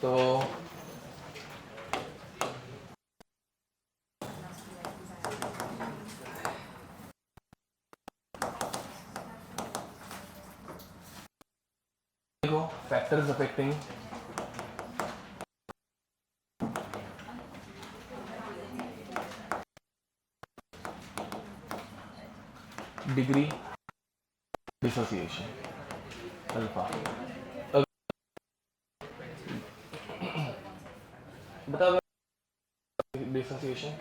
तो देखो factors affecting degree dissociation alpha. बताओ dissociation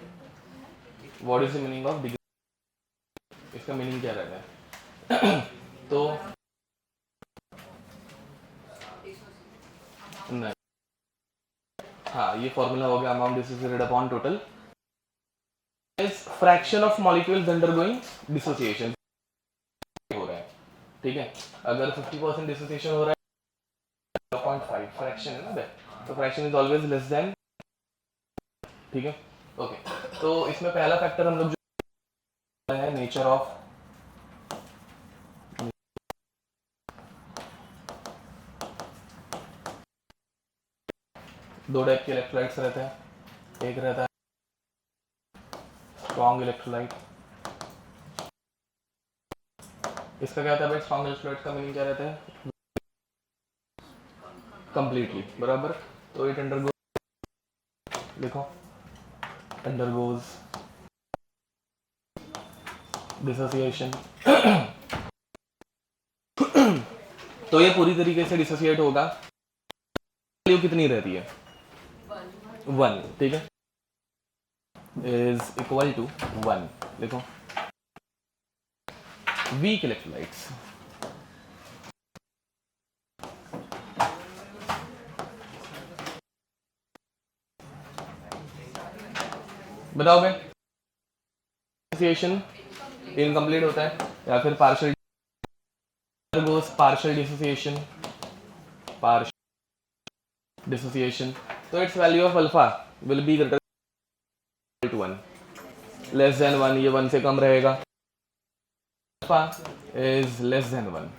what is the meaning of degree, इसका मीनिंग क्या रहता है? तो नहीं, हाँ ये फॉर्मूला हो गया amount dissociated upon total is fraction of molecules undergoing dissociation हो रहा है। ठीक है, अगर 50% डिसोसिएशन हो रहा है 0.5 फ्रैक्शन है ना, तो fraction is always less than. ठीक है, ओके। तो इसमें पहला फैक्टर हम लोग जो है नेचर ऑफ, दो टाइप के इलेक्ट्रोलाइट्स रहते हैं, एक रहता है स्ट्रॉन्ग इलेक्ट्रोलाइट। इसका क्या होता है भाई, स्ट्रॉन्ग इलेक्ट्रोलाइट का मीनिंग क्या रहता है? कंप्लीटली बराबर। तो इट अंडरगो, देखो अंडरगोज डिसोसिएशन। तो ये पूरी तरीके से डिसोसिएट होगा। वैल्यू कितनी रहती है? 1। ठीक है, इज इक्वल टू 1। देखो वीक इलेक्ट्रोलाइट्स, बताओ भाई डिसोसिएशन इनकम्प्लीट होता है या फिर partial partial dissociation, partial dissociation. तो its value of alpha will be greater to 1, less than 1, ये 1 से कम रहेगा। Alpha is less than 1।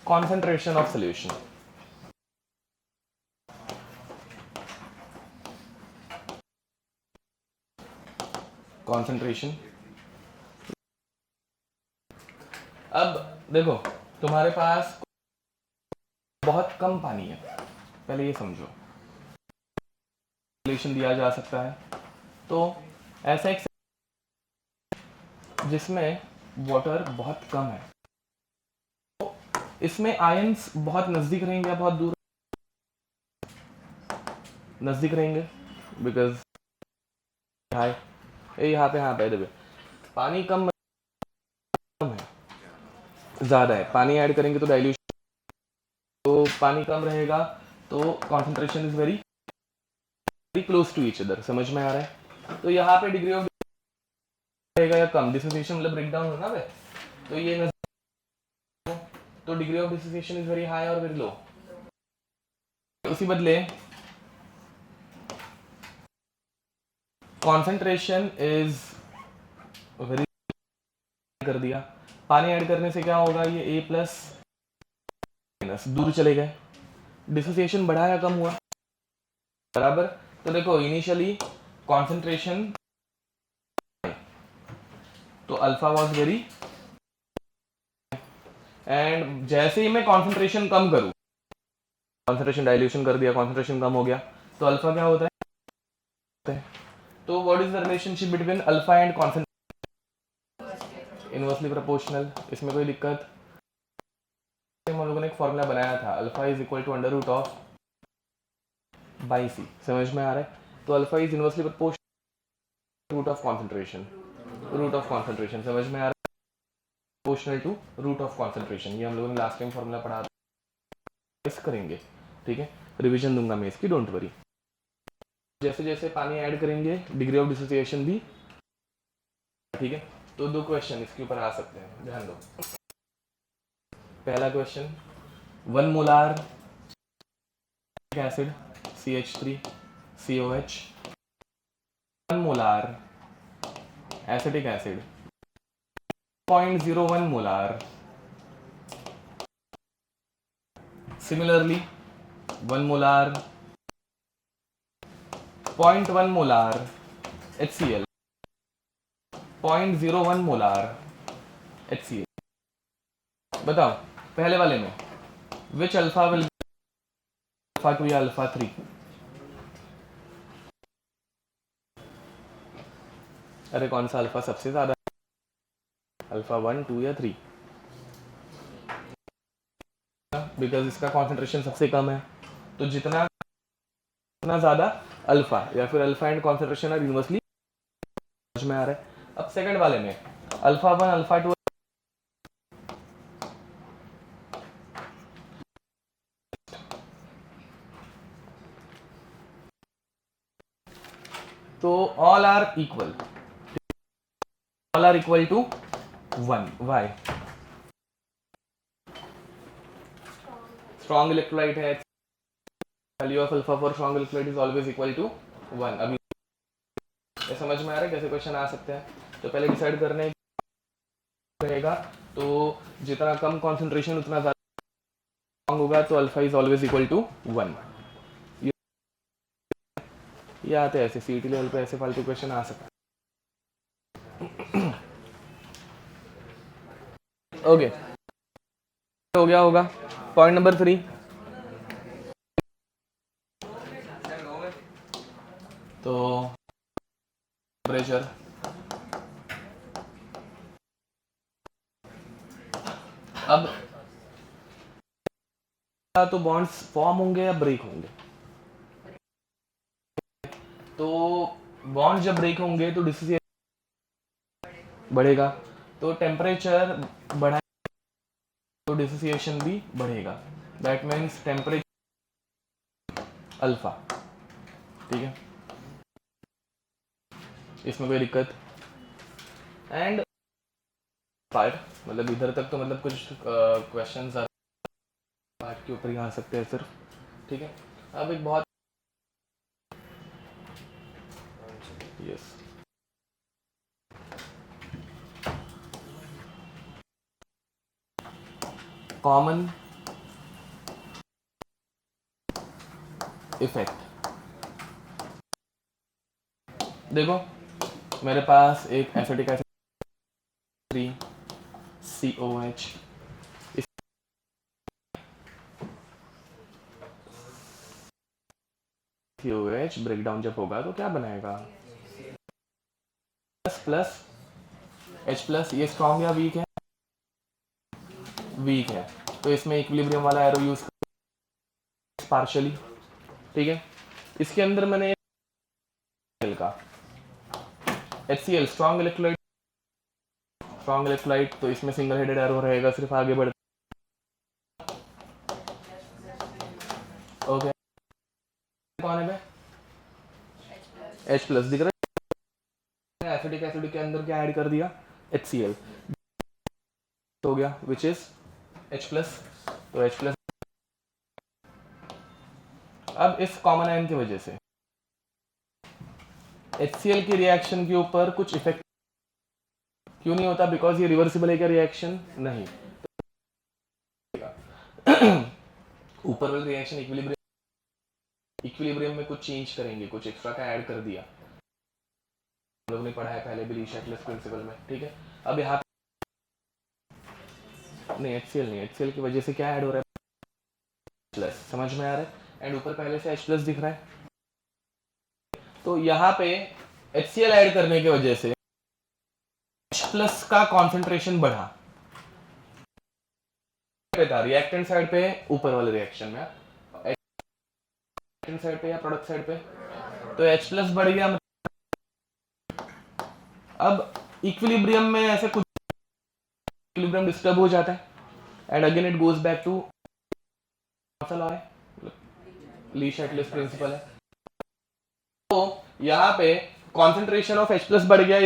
Concentration of solution, concentration. अब देखो तुम्हारे पास बहुत कम पानी है, पहले ये समझो सोल्यूशन दिया जा सकता है। तो ऐसा एक जिसमें वाटर बहुत कम है, तो इसमें आयंस बहुत नजदीक रहेंगे या बहुत दूर? नजदीक रहेंगे, बिकॉज यहाँ पे देखो पानी कम है, ज़्यादा है, पानी ऐड करेंगे तो डाइल्यूशन, तो पानी कम रहेगा तो concentration is very close to each other. समझ में आ रहा है? तो यहाँ पे डिग्री ऑफ रहेगा या कम, डिसोसिएशन मतलब ब्रेकडाउन होना है, तो ये तो degree of dissociation is very high और वेरी लो। उसी बदले कॉन्सेंट्रेशन इज वेरी, कर दिया, पानी ऐड करने से क्या होगा, ये A प्लस माइनस दूर चले गए, डिसोसिएशन बढ़ा या कम हुआ? बराबर। तो देखो इनिशियली कॉन्सेंट्रेशन, तो अल्फा वाज वेरी, एंड जैसे ही मैं कॉन्सेंट्रेशन कम करूं, कॉन्सेंट्रेशन डाइल्यूशन कर दिया, कॉन्सेंट्रेशन कम हो गया, तो अल्फा क्या होता है? तो what is the relationship between alpha and concentration? Inversely proportional. इसमें कोई दिक्कत? हम लोगों ने एक फॉर्मूला बनाया था, alpha is equal to under root of by C. समझ में आ रहा है? तो alpha is inversely proportional root of concentration, root of concentration. समझ में आ रहा है? Proportional to root of concentration, ये हम लोगों ने लास्ट टाइम फॉर्मूला पढ़ा था, इस करेंगे। ठीक है, रिवीजन दूंगा मैं इसकी, डोंट वरी। जैसे जैसे पानी ऐड करेंगे डिग्री ऑफ डिसोसिएशन भी, ठीक है। तो दो क्वेश्चन इसके ऊपर आ सकते हैं, ध्यान दो। पहला question, 1 molar acid CH3COH, 1 molar acetic acid 0.01 molar Similarly, 1 molar, 0.1 molar HCl, 0.01 molar HCl. बताओ पहले वाले में विच अल्फा विल अल्फा 2 या अल्फा 3? अरे कौन सा अल्फा सबसे ज्यादा? अल्फा 1, 2 या 3? बिकॉज इसका कॉन्सेंट्रेशन सबसे कम है, तो जितना ज्यादा अल्फा या फिर alpha and concentration are inversely समझ में आ रहा है। अब सेकंड वाले में अल्फा 1 अल्फा 2, तो all are equal, all are equal to 1. Why? Strong electrolyte है, value of alpha for strong electrolyte is always equal to 1. अभी ये समझ में आ रहा है कैसे क्वेश्चन आ सकते हैं? तो पहले डिसाइड करने रहेगा, तो जितना कम कॉन्सेंट्रेशन उतना ज्यादा स्ट्रॉन्ग होगा, तो alpha is always equal to 1. ये आते हैं ऐसे सीईटी लेवल पे, ऐसे फालतू क्वेश्चन आ सकते हैं। ओके, हो गया होगा। पॉइंट नंबर 3, तो टेम्परेचर। अब तो बॉन्ड्स फॉर्म होंगे या ब्रेक होंगे? तो बॉन्ड जब ब्रेक होंगे तो डिसोसिएशन बढ़ेगा, तो टेम्परेचर बढ़ा तो डिसोसिएशन भी बढ़ेगा। That means temperature alpha. ठीक है, इसमें कोई दिक्कत? एंड पार्ट मतलब इधर तक तो मतलब कुछ क्वेश्चंस पार्ट के ऊपर ही आ सकते हैं सिर्फ। ठीक है, अब एक बहुत यस कॉमन इफेक्ट। देखो मेरे पास एक acetic acid 3COH, COH break down जब होगा तो क्या बनाएगा? Plus H+। ये स्ट्रॉन्ग या वीक है? वीक है, तो इसमें इक्विलिब्रियम वाला एरो यूज पार्शियली। ठीक है, इसके अंदर मैंने का HCl strong electrolyte, strong electrolyte, तो इसमें सिंगल हेडेड एरो रहेगा, सिर्फ आगे बढ़। ओके, कौन है H+ दिख रहा है? एसिडिक एसिड के अंदर क्या ऐड कर दिया? HCl हो गया, विच इज H+। तो H+। अब इस कॉमन आयन की वजह से HCl की रिएक्शन के ऊपर कुछ इफेक्ट क्यों नहीं होता? बिकॉज ये रिवर्सिबल है क्या रिएक्शन? नहीं। ऊपर वाली रिएक्शन इक्विलिब्रियम में कुछ चेंज करेंगे, कुछ एक्स्ट्रा का ऐड कर दिया, हम लोग ने पढ़ा है पहले भी ली-शैटलेस प्रिंसिपल में। ठीक है, अब यहाँ नहीं HCl नहीं, HCl की वजह से क्या ऐड हो रहा है? प्लस, समझ में आ रहा है? एंड ऊपर पहले से H+ दिख रहा है, तो यहाँ पे HCl ऐड करने की वजह से H+ का कॉन्सेंट्रेशन बढ़ा। रिएक्टेंट साइड पे, ऊपर वाले रिएक्शन में, रिएक्टेंट साइड पे या प्रोडक्ट साइड पे, तो H+ बढ़ गया। अब इक्विलिब्रियम में ऐसे कुछ इक्विलिब्रियम डिस्टर्ब हो जाता है, and again it goes back to कौन सा लॉ है? ली-शैटलेस प्रिंसिपल है। तो यहाँ पे कॉन्सेंट्रेशन ऑफ H+ बढ़ गया,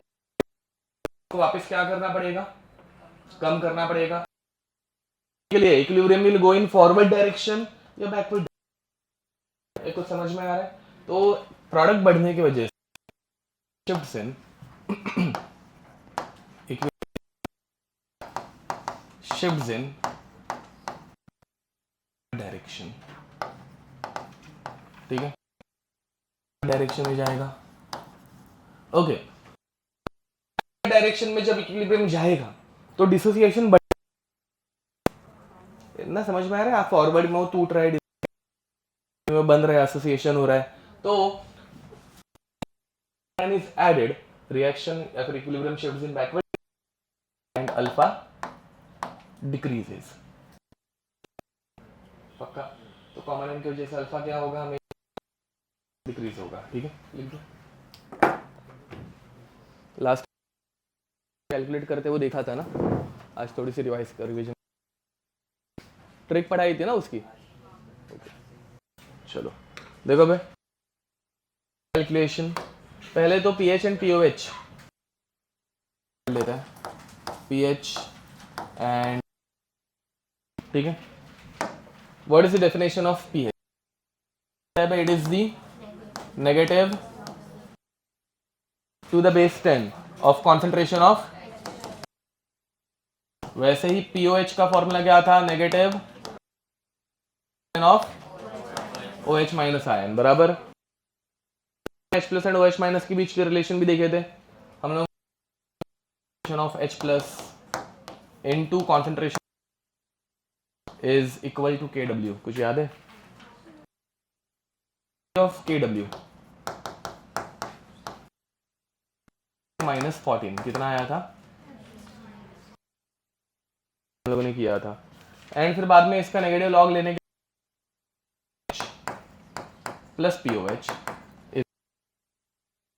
तो वापस क्या करना पड़ेगा? कम करना पड़ेगा। के लिए equilibrium will go in forward direction या बैकवर्ड? कुछ समझ में आ रहा है? तो प्रोडक्ट बढ़ने की वजह से शिफ्ट्स इन डायरेक्शन, ठीक है, डायरेक्शन में जाएगा। ओके, डायरेक्शन में जब इक्विलिब्रियम जाएगा तो डिसोसिएशन ना, समझ में आ रहा है? आप फॉरवर्ड में टूट रहा है, में बन रहा है, एसोसिएशन हो रहा है, तो इज एडेड, रिएक्शन या फिर equilibrium shifts in backward and alpha decreases. पक्का? तो कॉमन एंड की वजह से अल्फा क्या होगा, हमें डिक्रीज होगा, ठीक है, लिख दो। लास्ट कैलकुलेट करते हुए देखा था ना, आज थोड़ी सी रिवाइज कर, रिवीजन ट्रिक पढ़ाई थी ना उसकी। चलो देखो भाई, कैलकुलेशन पहले तो पीएच एंड पीओएच लेता है, पीएच एंड, ठीक है, what is the definition of pH? It is the negative to the base 10 of concentration of, वैसे ही पीओएच का फॉर्मूला क्या था, negative of OH minus ion बराबर H plus and OH minus के बीच के रिलेशन भी देखे थे हम लोग, of H plus into concentration is equal to KW, कुछ याद है? ऑफ KW माइनस 14 कितना आया था, हम लोगों ने किया था, एंड फिर बाद में इसका नेगेटिव लॉग लेने के प्लस POH,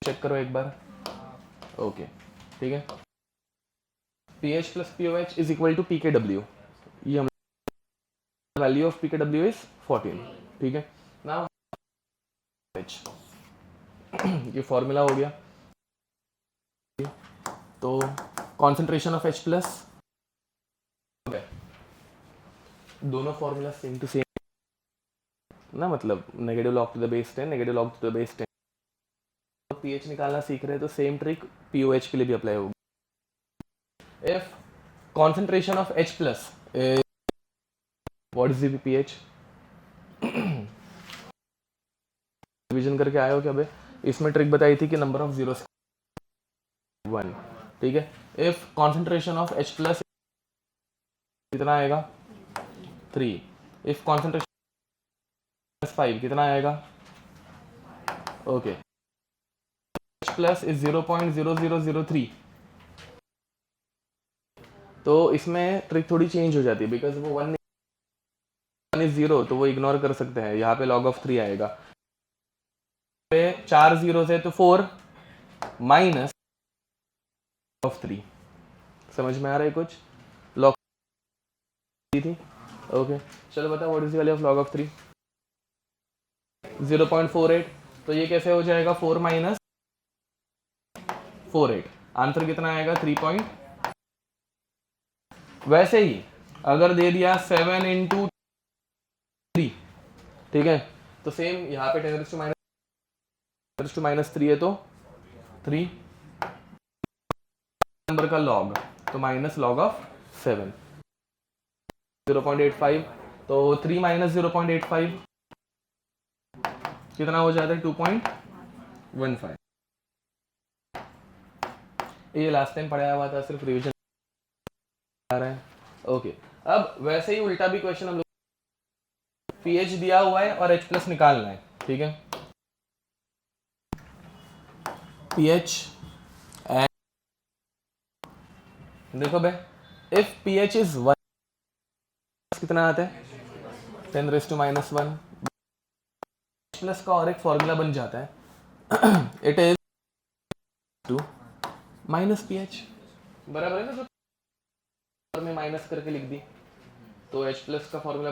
चेक करो एक बार, ओके, ठीक है, PH plus POH is equal to PKW, ये हम वैल्यू ऑफ PKW इज 14, ठीक है, नाउ ये फॉर्मूला हो गया, तो कॉन्सेंट्रेशन ऑफ H प्लस, दोनों फॉर्मूला सेम टू सेम ना, मतलब negative log to the base 10, negative log to the base 10, तो पीएच निकालना सीख रहे हैं तो सेम ट्रिक पीओएच के लिए भी अप्लाई होगी। If concentration of H plus, what is the pH, division करके आए हो क्या बे? इसमें ट्रिक बताई थी कि नंबर ऑफ जीरो 1, ठीक है, if concentration of H plus कितना आएगा 3, इफ कॉन्सेंट्रेशन 5 कितना आएगा, ओके, H प्लस इज 0.0003, तो इसमें ट्रिक थोड़ी चेंज हो जाती है, बिकॉज वो 1 इज 0 तो वो इग्नोर कर सकते हैं, यहाँ पे log ऑफ 3 आएगा, पे 4 जीरो है तो 4 माइनस ऑफ 3, समझ में आ रहा है कुछ? लॉग थी, ओके, चलो बताओ what is the value of log of 3, 0.48, तो ये कैसे हो जाएगा 4 माइनस 48, आंसर कितना आएगा 3. वैसे ही अगर दे दिया 7 इंटू 3, ठीक है, तो सेम यहाँ पे 10 टू माइनस 3 है तो 3 नंबर का लॉग, तो माइनस लॉग ऑफ 7, 0.85, तो 3 माइनस 0.85 कितना हो जाता है 2.15, ये लास्ट टाइम पढ़ाया हुआ था, सिर्फ रिवीजन आ रहा है, ओके। अब वैसे ही उल्टा भी क्वेश्चन हम लोग, पीएच दिया हुआ है और H प्लस निकालना है, ठीक है, पीएच एंड देखो बे, इफ पीएच इज 1 कितना आता है 10⁻⁻1, प्लस का और एक फॉर्मूला बन जाता है, it is to minus pH, बराबर है ना, जो में माइनस करके लिख दी, तो H प्लस का फॉर्मूला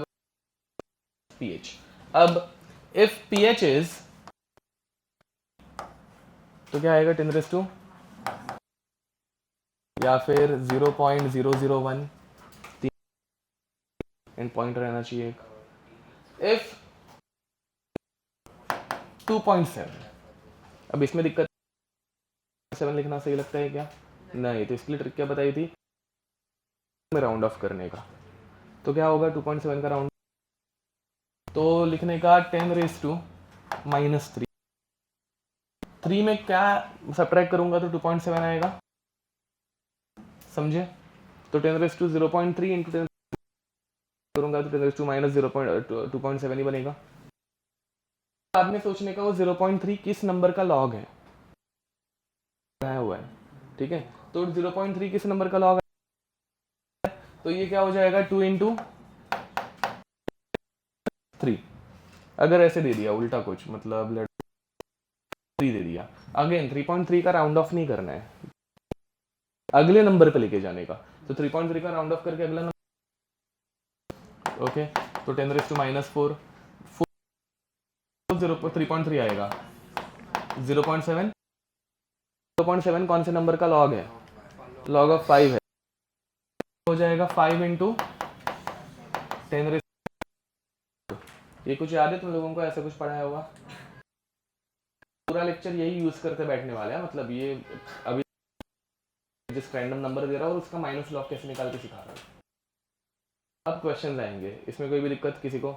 पीएच। अब इफ पीएच इज, तो क्या आएगा 10⁻, या फिर 0.001, एंड पॉइंट रहना चाहिए एक, इफ 2.7, अब इसमें दिक्कत 7 लिखना सही लगता है क्या? नहीं, तो इसके लिए ट्रिक क्या बताई थी, में राउंड ऑफ करने का, तो क्या होगा 2.7 का राउंड तो लिखने का 10⁻³ 3 में क्या सब्ट्रैक्ट करूंगा तो 2.7 आएगा, समझे? तो 10⁻0.3 इंटू 10 करूंगा तो 10⁻2.7 ही बनेगा। बाद में सोचने का वो 0.3 किस नंबर का लॉग है हुआ है, ठीक है? तो 0.3 किस नंबर का लॉग है, तो ये क्या हो जाएगा 2 इंटू 3। अगर ऐसे दे दिया उल्टा कुछ, मतलब 3 दे दिया, अगेन 3.3 का राउंड ऑफ नहीं करना है, अगले नंबर पे लेके जाने का। तो 3.3 का राउंड ऑफ करके अगला नंबर, ओके। तो 10⁻⁻4 3.3 आएगा, 0.7 कौन से नंबर का लॉग है, लॉग ऑफ 5 है, हो जाएगा 5 इंटू 10। ये कुछ याद है तुम लोगों को, ऐसा कुछ पढ़ाया होगा? पूरा लेक्चर यही यूज करते बैठने वाले हैं, मतलब ये अभी जिस रैंडम नंबर दे रहा हूँ उसका माइनस लॉग कैसे निकाल के सिखा रहा हूँ। अब क्वेश्चन आएंगे, इसमें कोई भी दिक्कत किसी को?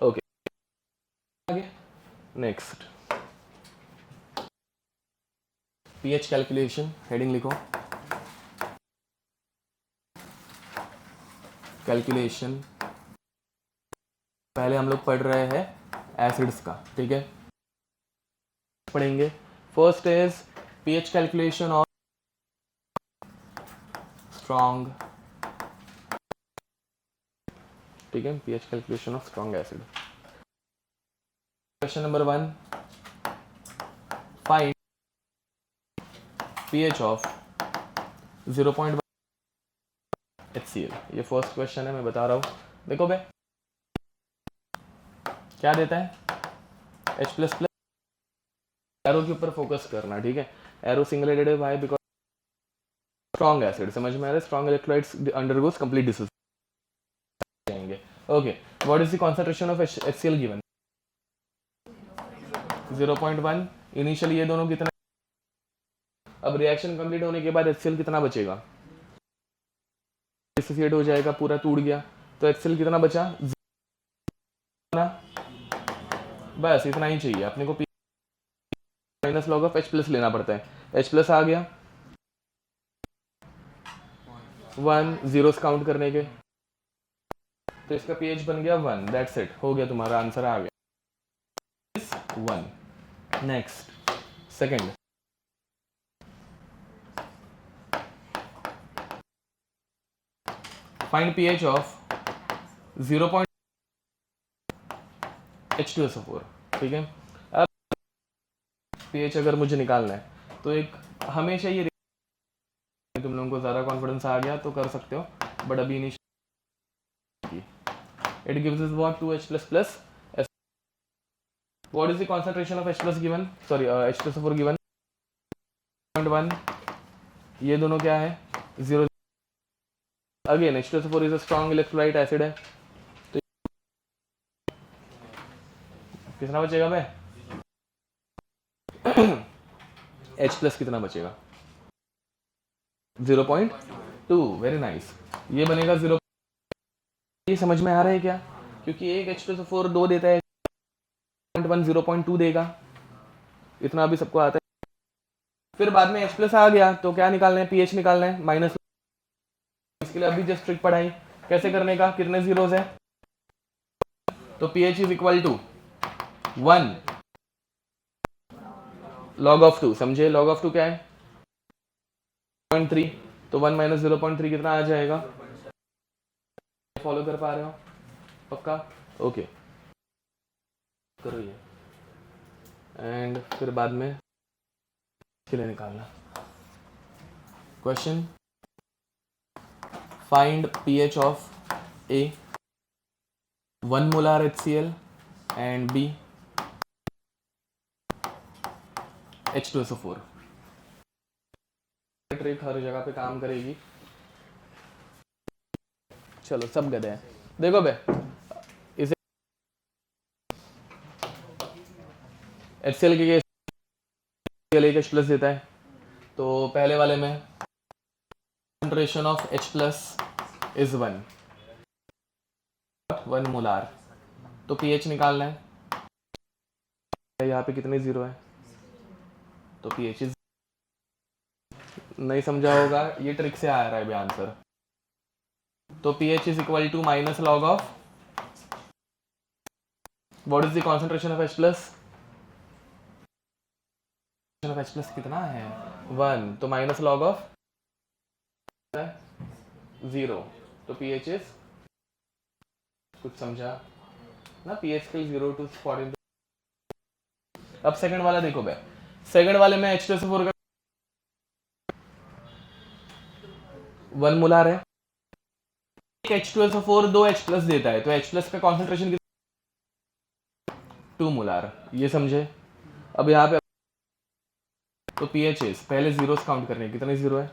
ओके, आगे नेक्स्ट पीएच कैलकुलेशन, हेडिंग लिखो कैलकुलेशन। पहले हम लोग पढ़ रहे हैं एसिड्स का, ठीक है? पढ़ेंगे first is pH calculation of strong, ठीक है? PH calculation of strong acid. Question number 1, find pH of 0.1 HCl। ये फर्स्ट क्वेश्चन है, मैं बता रहा हूँ। देखो बे, क्या देता है H++, एरो के ऊपर फोकस करना, ठीक है? एरो सिंगल हेडेड है, व्हाई? बिकॉज स्ट्रॉन्ग एसिड, समझ में आ रहा है? Strong electrolytes undergoes complete dissociation जाएंगे। Okay, what is the concentration of HCl given? 0.1। Initially ये दोनों कितना, अब रिएक्शन कंप्लीट होने के बाद HCl कितना बचेगा? डिसोसिएट हो जाएगा, पूरा टूट गया, तो HCl कितना बचा? बस इतना ही चाहिए अपने को, माइनस लॉग ऑफ H+ लेना पड़ता है। H+ आ गया, 1 जीरोस काउंट करने के, तो इसका pH बन गया 1, दैट्स इट, हो गया, तुम्हारा आंसर आ गया 1। Next second, find pH of 0.H2SO4, ठीक है? अब pH अगर मुझे निकालना है तो एक हमेशा ये, तुम लोगों को ज़्यादा कॉन्फिडेंस आ गया तो कर सकते हो, बट अभी नहीं। It gives us what 2H++। What is the concentration of H+ given, sorry H2SO4 given 0.1। ये दोनों क्या है 0। Again H2SO4 is a strong electrolyte acid है, तो कितना बचेगा भाई? H+ कितना बचेगा? 0.2। वेरी नाइस, ये बनेगा 0। ये समझ में आ रहा है क्या? क्योंकि एक H2SO4 2 देता है, 0.1 0.2 देगा, इतना अभी सबको आता है। फिर बाद में H+ आ गया तो क्या निकालना है? pH निकालना है, माइनस। इसके लिए अभी जस्ट ट्रिक पढ़ाई कैसे करने का, कितने जीरोस है, तो pH is equal to 1 log of 2, समझे? log ऑफ 2 क्या है 0.3, तो 1 माइनस 0.3 कितना आ जाएगा? फॉलो कर पा रहे हो पक्का? ओके, करो ये, एंड फिर बाद में इसके लिए निकालना। Question, find pH of A 1 molar HCl and B H2SO4। Trick हर जगह पे काम करेगी, चलो सब गधे हैं। देखो बे, इसे HCl के H+ देता है, तो पहले वाले में concentration of H+ is 1 molar, तो pH निकालना है, यहाँ पे कितने जीरो है, तो pH इज, नहीं समझा होगा, ये ट्रिक से आ रहा है भी आंसर। तो pH is equal to minus log of, what is the concentration of H plus, of H plus कितना है 1, तो माइनस लॉग ऑफ 0, तो pH इज, कुछ समझा ना, pH स्केल 0 to 40। अब सेकंड वाला देखो बे, सेकंड वाले में H2SO4 का 1 मोलार है, H2SO4 2 H प्लस देता है, तो H प्लस का कॉन्सेंट्रेशन 2 मोलार, ये समझे। अब यहाँ पे तो pH इज, पहले जीरोस काउंट करने, कितने जीरो है,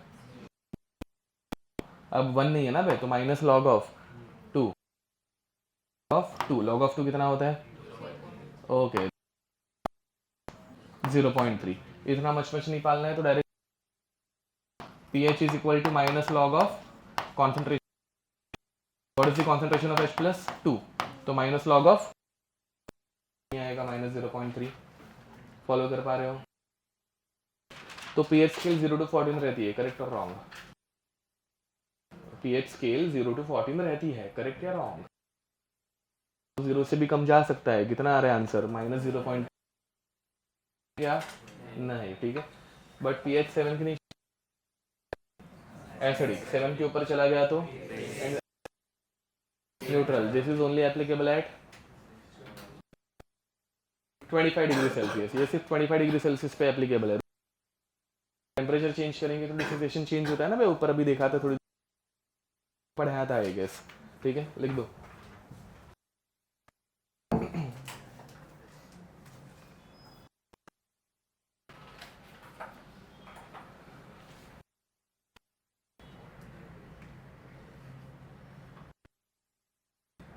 अब 1 नहीं है ना बे, तो minus log of 2, log of 2 कितना होता है, ओके 0.3, इतना मच निकालना है, तो direct pH is equal to minus log of concentration, what is the concentration of H plus 2, तो माइनस लॉग ऑफ आएगा माइनस 0.3, फॉलो कर पा रहे हो। तो pH स्केल 0 to 14 रहती है, करेक्ट और रॉन्ग, pH स्केल 0 to 14 रहती है, करेक्ट या रॉन्ग, 0 से भी कम जा सकता है, कितना आ रहा है आंसर माइनस 0. क्या नहीं, ठीक है, बट pH 7 के नीचे एसिडिक, 7 के ऊपर चला गया तो neutral, this is only applicable at 25 degree Celsius, ये सिर्फ 25 डिग्री सेल्सियस पे एप्लीकेबल है, टेम्परेचर चेंज करेंगे तो डिसोसिएशन चेंज होता है ना, मैं ऊपर अभी देखा था, थोड़ी पढ़ाया था आई गेस, ठीक है, लिख दो।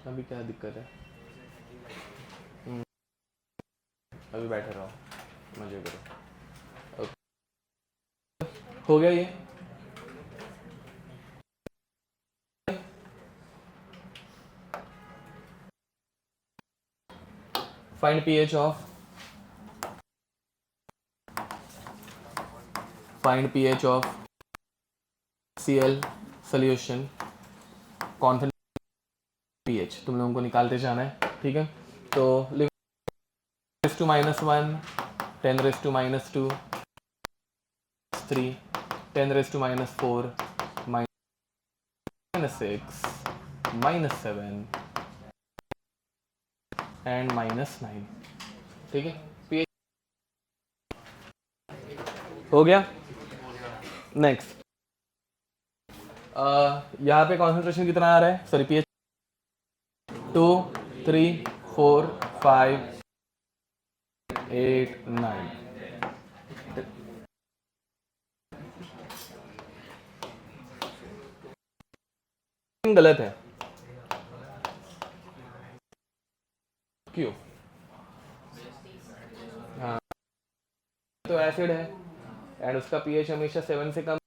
अभी क्या दिक्कत है, अभी बैठे रहो, मजे करो, ओके हो गया ये, find pH of, find pH of Cl solution, confidence pH तुम लोगों को निकालते जाना है, ठीक है, तो लिख 10 to minus 1, 10 raised to minus 2, 3, 10 raised to minus 4, minus 6, minus 7 and minus 9, ठीक है, pH हो गया। नेक्स्ट यहाँ पे कॉन्सेंट्रेशन कितना आ रहा है, सॉरी pH 2, 3, 4, 5, 8, 9, गलत है, क्यों, हाँ तो एसिड है एंड उसका pH हमेशा 7 से कम,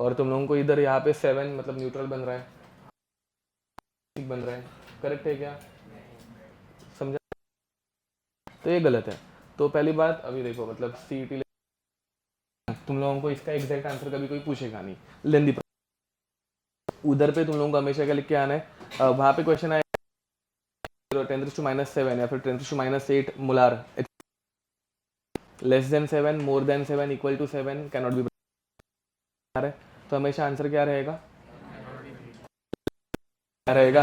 और तुम लोगों को इधर यहाँ पे 7 मतलब न्यूट्रल बन रहा है, बन रहा है, करेक्ट है क्या, समझा, तो ये गलत है। तो पहली बात अभी देखो, मतलब CET तुम लोगों को इसका एग्जैक्ट आंसर कभी कोई पूछेगा नहीं, लेंदी उधर पे तुम लोगों को हमेशा क्या लिख के आना है, वहाँ पे क्वेश्चन आए 10⁻⁷ या फिर 10⁻8 molar, less than 7, more than 7, equal to 7 can not be, तो हमेशा आंसर क्या रहेगा,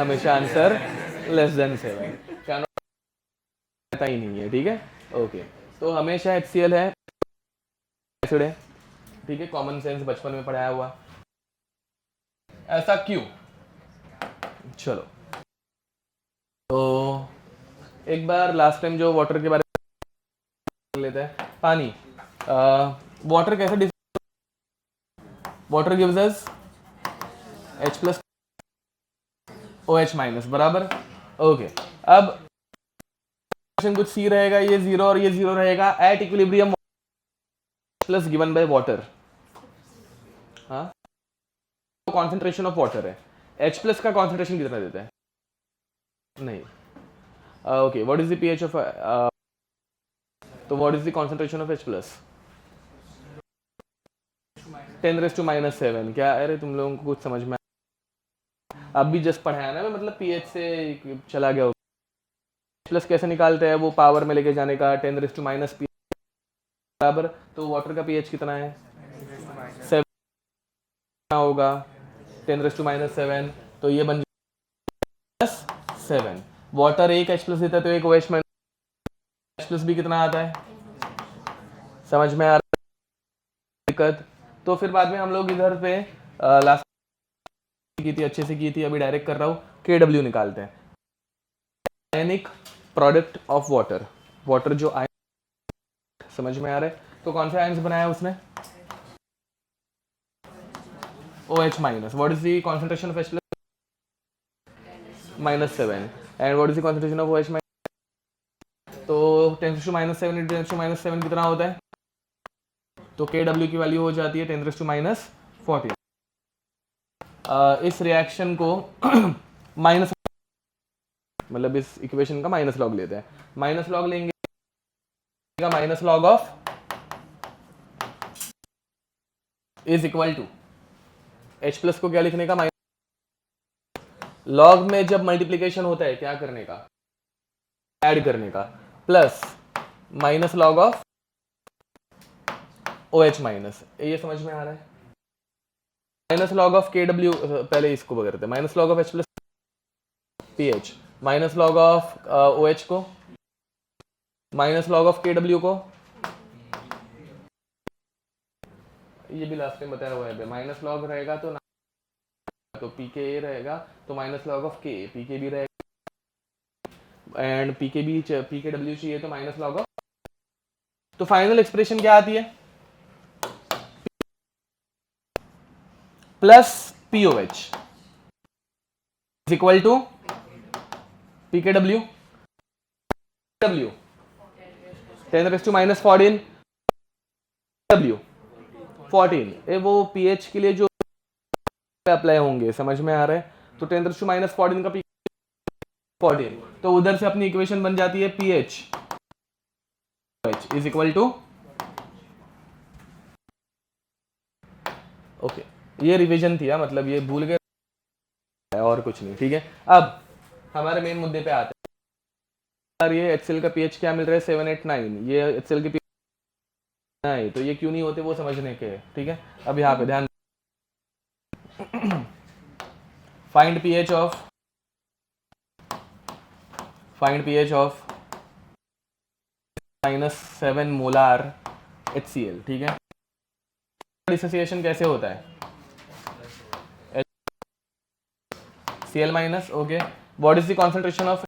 हमेशा आंसर लेस देन 7, क्या पता ही नहीं है, ठीक है, ओके, तो हमेशा HCl है, एसिड है, ठीक है, कॉमन सेंस बचपन में पढ़ाया हुआ, ऐसा क्यों, चलो तो एक बार लास्ट टाइम जो वाटर के बारे में लेते हैं, पानी, वाटर कैसे, water gives us H plus OH minus, बराबर, ओके, अब कुछ C रहेगा, ये 0 और ये 0 रहेगा, at equilibrium plus given by water, हाँ कॉन्सेंट्रेशन ऑफ वाटर है, H प्लस का कॉन्सेंट्रेशन कितना देता है, नहीं okay, what is the pH of, तो what is the concentration of H plus? 10⁻⁻⁷। क्या, अरे तुम लोगों को कुछ समझ में अब भी जस्ट पढ़ाया ना, मतलब पीएच से चला गया। प्लस कैसे निकालते हैं, वो पावर में लेके जाने का 10⁻⁻⁻ बराबर, तो वाटर का पीएच कितना है? 7 होगा 10⁻⁷, तो ये बन जाएगा 7। वाटर एक H प्लस देता है तो एक OH माइनस, H प्लस भी कितना आता है? समझ में आ रहा है दिक्कत? तो फिर बाद में हम लोग इधर पे लास्ट की थी, अच्छे से की थी, अभी डायरेक्ट कर रहा हूँ, KW निकालते हैं। Ionic product of water, water जो आयन, समझ में आ रहा है? तो कौन से आयन्स बनाया उसने? OH minus. What is the concentration of H plus? -7। And what is the concentration of OH minus? तो 10⁻⁷ इंटू 10⁻⁷ कितना होता है? तो KW की वैल्यू हो जाती है 10⁻⁴। इस रिएक्शन को माइनस, मतलब इस इक्वेशन का माइनस लॉग लेते हैं। माइनस लॉग लेंगे, minus log of is equal to H plus को क्या लिखने का? माइनस लॉग में जब मल्टीप्लीकेशन होता है क्या करने का? ऐड करने का, plus minus log of OH minus. ये समझ में आ रहा है? माइनस लॉग ऑफ KW, पहले इसको करते हैं, minus log of H plus pH, minus log of OH को, माइनस लॉग ऑफ KW को, ये भी लास्ट में बताया हुआ है, माइनस लॉग रहेगा तो PK रहेगा, तो minus log of K, PK भी रहेगा, एंड PKW चाहिए तो माइनस लॉग ऑफ। तो फाइनल एक्सप्रेशन क्या आती है? Plus POH is equal to PKW, W 10⁻⁻14, W 14। ये वो pH के लिए जो अप्लाई होंगे, समझ में आ रहा है? तो 10⁻⁻14 का pH 14, तो उधर से अपनी इक्वेशन बन जाती है pH is equal to, okay, ये रिवीजन थी, मतलब ये भूल गए और कुछ नहीं, ठीक है। अब हमारे मेन मुद्दे पे आते हैं। ये HCl का pH क्या मिल रहा है? 789। ये HCl के pH नहीं, तो ये क्यों नहीं होते वो समझने के, ठीक है। अब यहाँ पे ध्यान, find pH of -7 molar HCl, ठीक है। डिसोसिएशन कैसे होता है? Cl minus, okay. What is the concentration of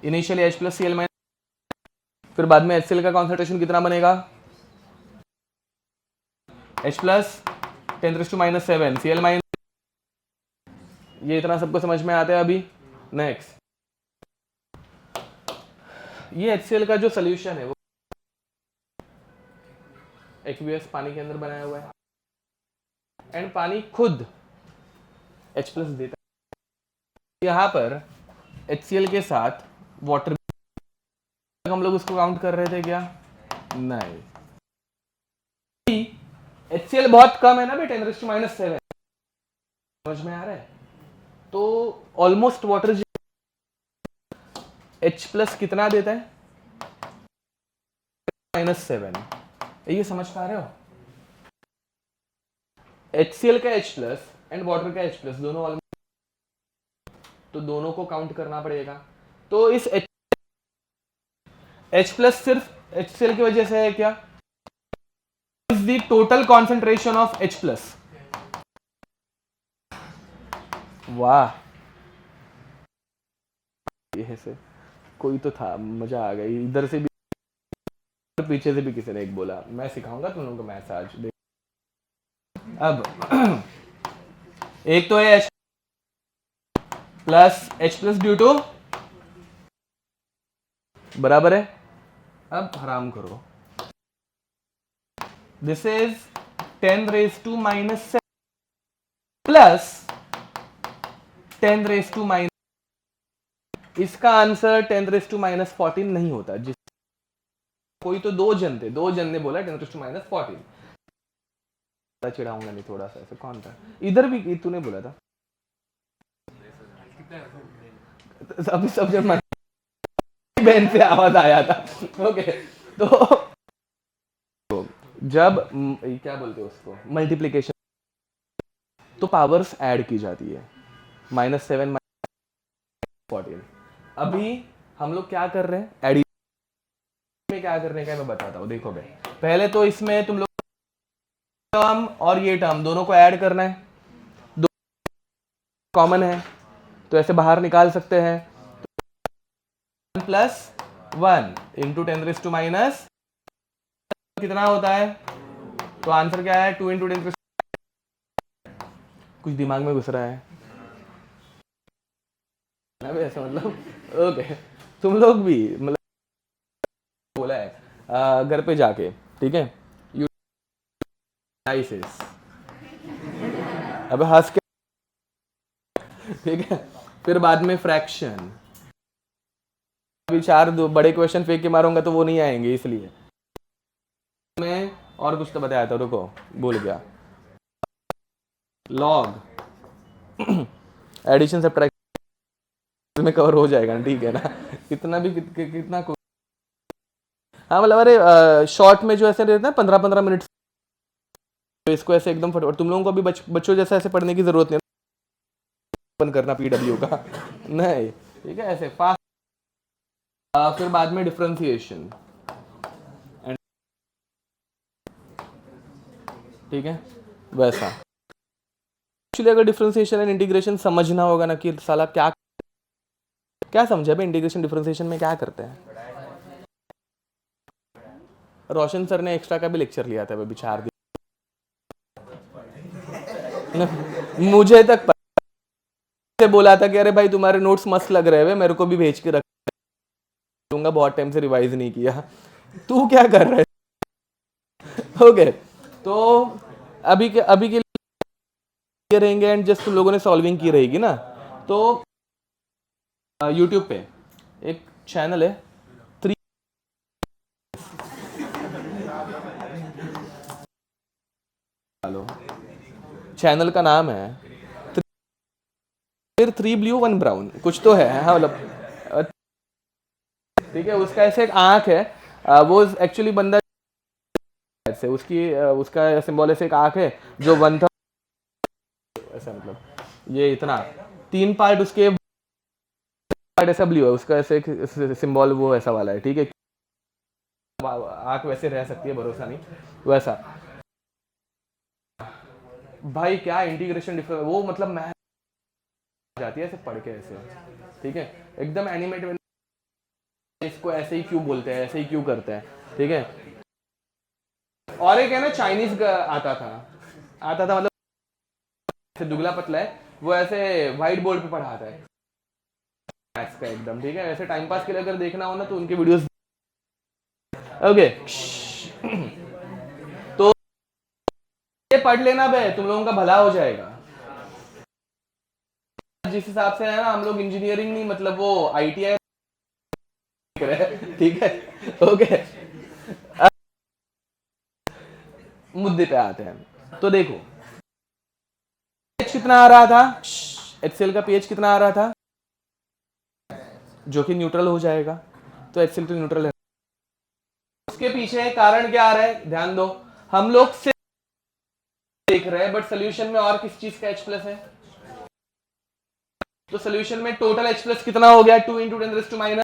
initially H plus Cl minus, फिर बाद में HCl का कॉन्सेंट्रेशन कितना बनेगा? H plus 10⁻⁷, Cl minus. ये इतना सबको समझ में आता है अभी? नेक्स्ट, ये HCl का जो सोल्यूशन है वो एक्वियस पानी के अंदर बनाया हुआ है, एंड पानी खुद H प्लस देता है। यहाँ पर HCl के साथ वाटर, हम लोग उसको काउंट कर रहे थे क्या? नहीं, HCl बहुत कम है ना भाई, 10⁻⁷। समझ में आ रहा है? तो ऑलमोस्ट वाटर H प्लस कितना देता है? -7। ये समझ पा रहे हो? HCl का H प्लस एंड वाटर का H प्लस दोनों ऑलमोस्ट, तो दोनों को काउंट करना पड़ेगा। तो इस H प्लस सिर्फ HCl की वजह से है क्या? Is the total concentration of H plus. वाह, ये से कोई तो था, मजा आ गई। इधर से भी पीछे से भी किसी ने एक बोला, मैं सिखाऊंगा तुम लोगों को मैथ्स आज। अब एक तो है H प्लस ड्यू टू, बराबर है। अब हराम करो, दिस इज 10⁻⁻7 प्लस 10⁻⁻ इसका आंसर 10⁻⁻14 नहीं होता। जिस कोई तो दो जन ने बोला 10⁻⁻14। चिढ़ाऊंगा नहीं थोड़ा सा ऐसे। कौन था इधर भी? तूने बोला था अभी सब जब बहन से आवाज आया था। ओके तो जब क्या बोलते हैं उसको, मल्टीप्लीकेशन, तो पावर्स ऐड की जाती है। -7 -14। अभी हम लोग क्या कर रहे हैं, एडिशन में क्या करने का मैं बताता हूँ। देखो भाई, पहले तो इसमें तुम लोग टर्म और ये टर्म दोनों को ऐड करना है। दो कॉमन है तो ऐसे बाहर निकाल सकते हैं। 1+1 इंटू 10⁻⁻, कितना होता है? तो आंसर क्या है? 2 इंटू 10। कुछ दिमाग में घुस रहा है ऐसा मतलब? ओके तुम लोग भी मतलब बोला है घर पे जाके, ठीक है, अब हंस के, ठीक है। फिर बाद में फ्रैक्शन, अभी 4 बड़े क्वेश्चन फेंक के मारूंगा तो वो नहीं आएंगे, इसलिए मैं और कुछ तो बताया था, रुको भूल गया। लॉग, एडिशन सब्ट्रैक्शन में कवर हो जाएगा, ठीक है ना? इतना भी कितना हाँ मतलब अरे शॉर्ट में जो ऐसे रहता है 15-15 मिनट, तो इसको ऐसे एकदम फटाफट, तुम लोगों को भी बच्चों जैसा ऐसे पढ़ने की जरूरत नहीं ओपन करना पीडब्ल्यू का नहीं, ठीक है, ऐसे फास्ट। फिर बाद में डिफरेंशिएशन, ठीक है, वैसा। एक्चुअली अगर डिफरेंशिएशन एंड इंटीग्रेशन समझना होगा ना कि साला क्या क्या समझा भाई, इंटीग्रेशन डिफरेंशिएशन में क्या करते हैं। रोशन सर ने एक्स्ट्रा का भी लेक्चर लिया था अभी 4 दिन, मुझे तक से बोला था कि अरे भाई तुम्हारे नोट्स मस्त लग रहे हैं, मेरे को भी भेज के रख दूंगा, बहुत टाइम से रिवाइज नहीं किया। तू क्या कर रहा है? ओके तो अभी के लिए रहेंगे एंड जस्ट तुम लोगों ने सॉल्विंग की रहेगी ना, तो यूट्यूब पे एक चैनल है, चैनल का नाम है फिर 3 ब्लू 1 ब्राउन कुछ तो है, हाँ मतलब, ठीक है। उसका ऐसे एक आंख है, वो एक्चुअली बंदा ऐसे उसका सिंबल ऐसे एक आंख है जो 1 था ऐसा, मतलब ये इतना 3 पार्ट, उसके पार्ट ऐसा ब्लू है, उसका ऐसे एक सिंबल वो ऐसा वाला है, ठीक है। आंख वैसे रह सकती है, भरोसा नहीं वैसा। भाई क्या इंटीग्रेशन डिफरेंस वो, मतलब मैं जाती है ऐसे पढ़ के ऐसे, ठीक है, एकदम एनिमेटेड, इसको ऐसे ही क्यों बोलते हैं, ऐसे ही क्यों करते हैं, ठीक है। और एक है ना चाइनीज आता था मतलब दुबला पतला है, वो ऐसे व्हाइट बोर्ड पे पढ़ाता है मैथ्स का एकदम, ठीक है। ऐसे टाइम पास के लिए अगर देखना हो ना तो उनके वीडियोस, ओके। तो ये पढ़ लेना बे, तुम लोगों का भला हो जाएगा। जिस हिसाब से है ना, हम लोग इंजीनियरिंग नहीं, मतलब वो ITI, ठीक है, ओके। मुद्दे पे आते हैं, तो देखो कितना आ रहा था, HCl का pH कितना आ रहा था, जो कि न्यूट्रल हो जाएगा, तो HCl तो न्यूट्रल है। उसके पीछे कारण क्या आ रहा है, ध्यान दो, हम लोग से देख रहे हैं बट सोल्यूशन में और किस चीज का H+ है, तो सोल्यूशन में टोटल H+ कितना हो गया, 2 इंटू 10⁻⁻।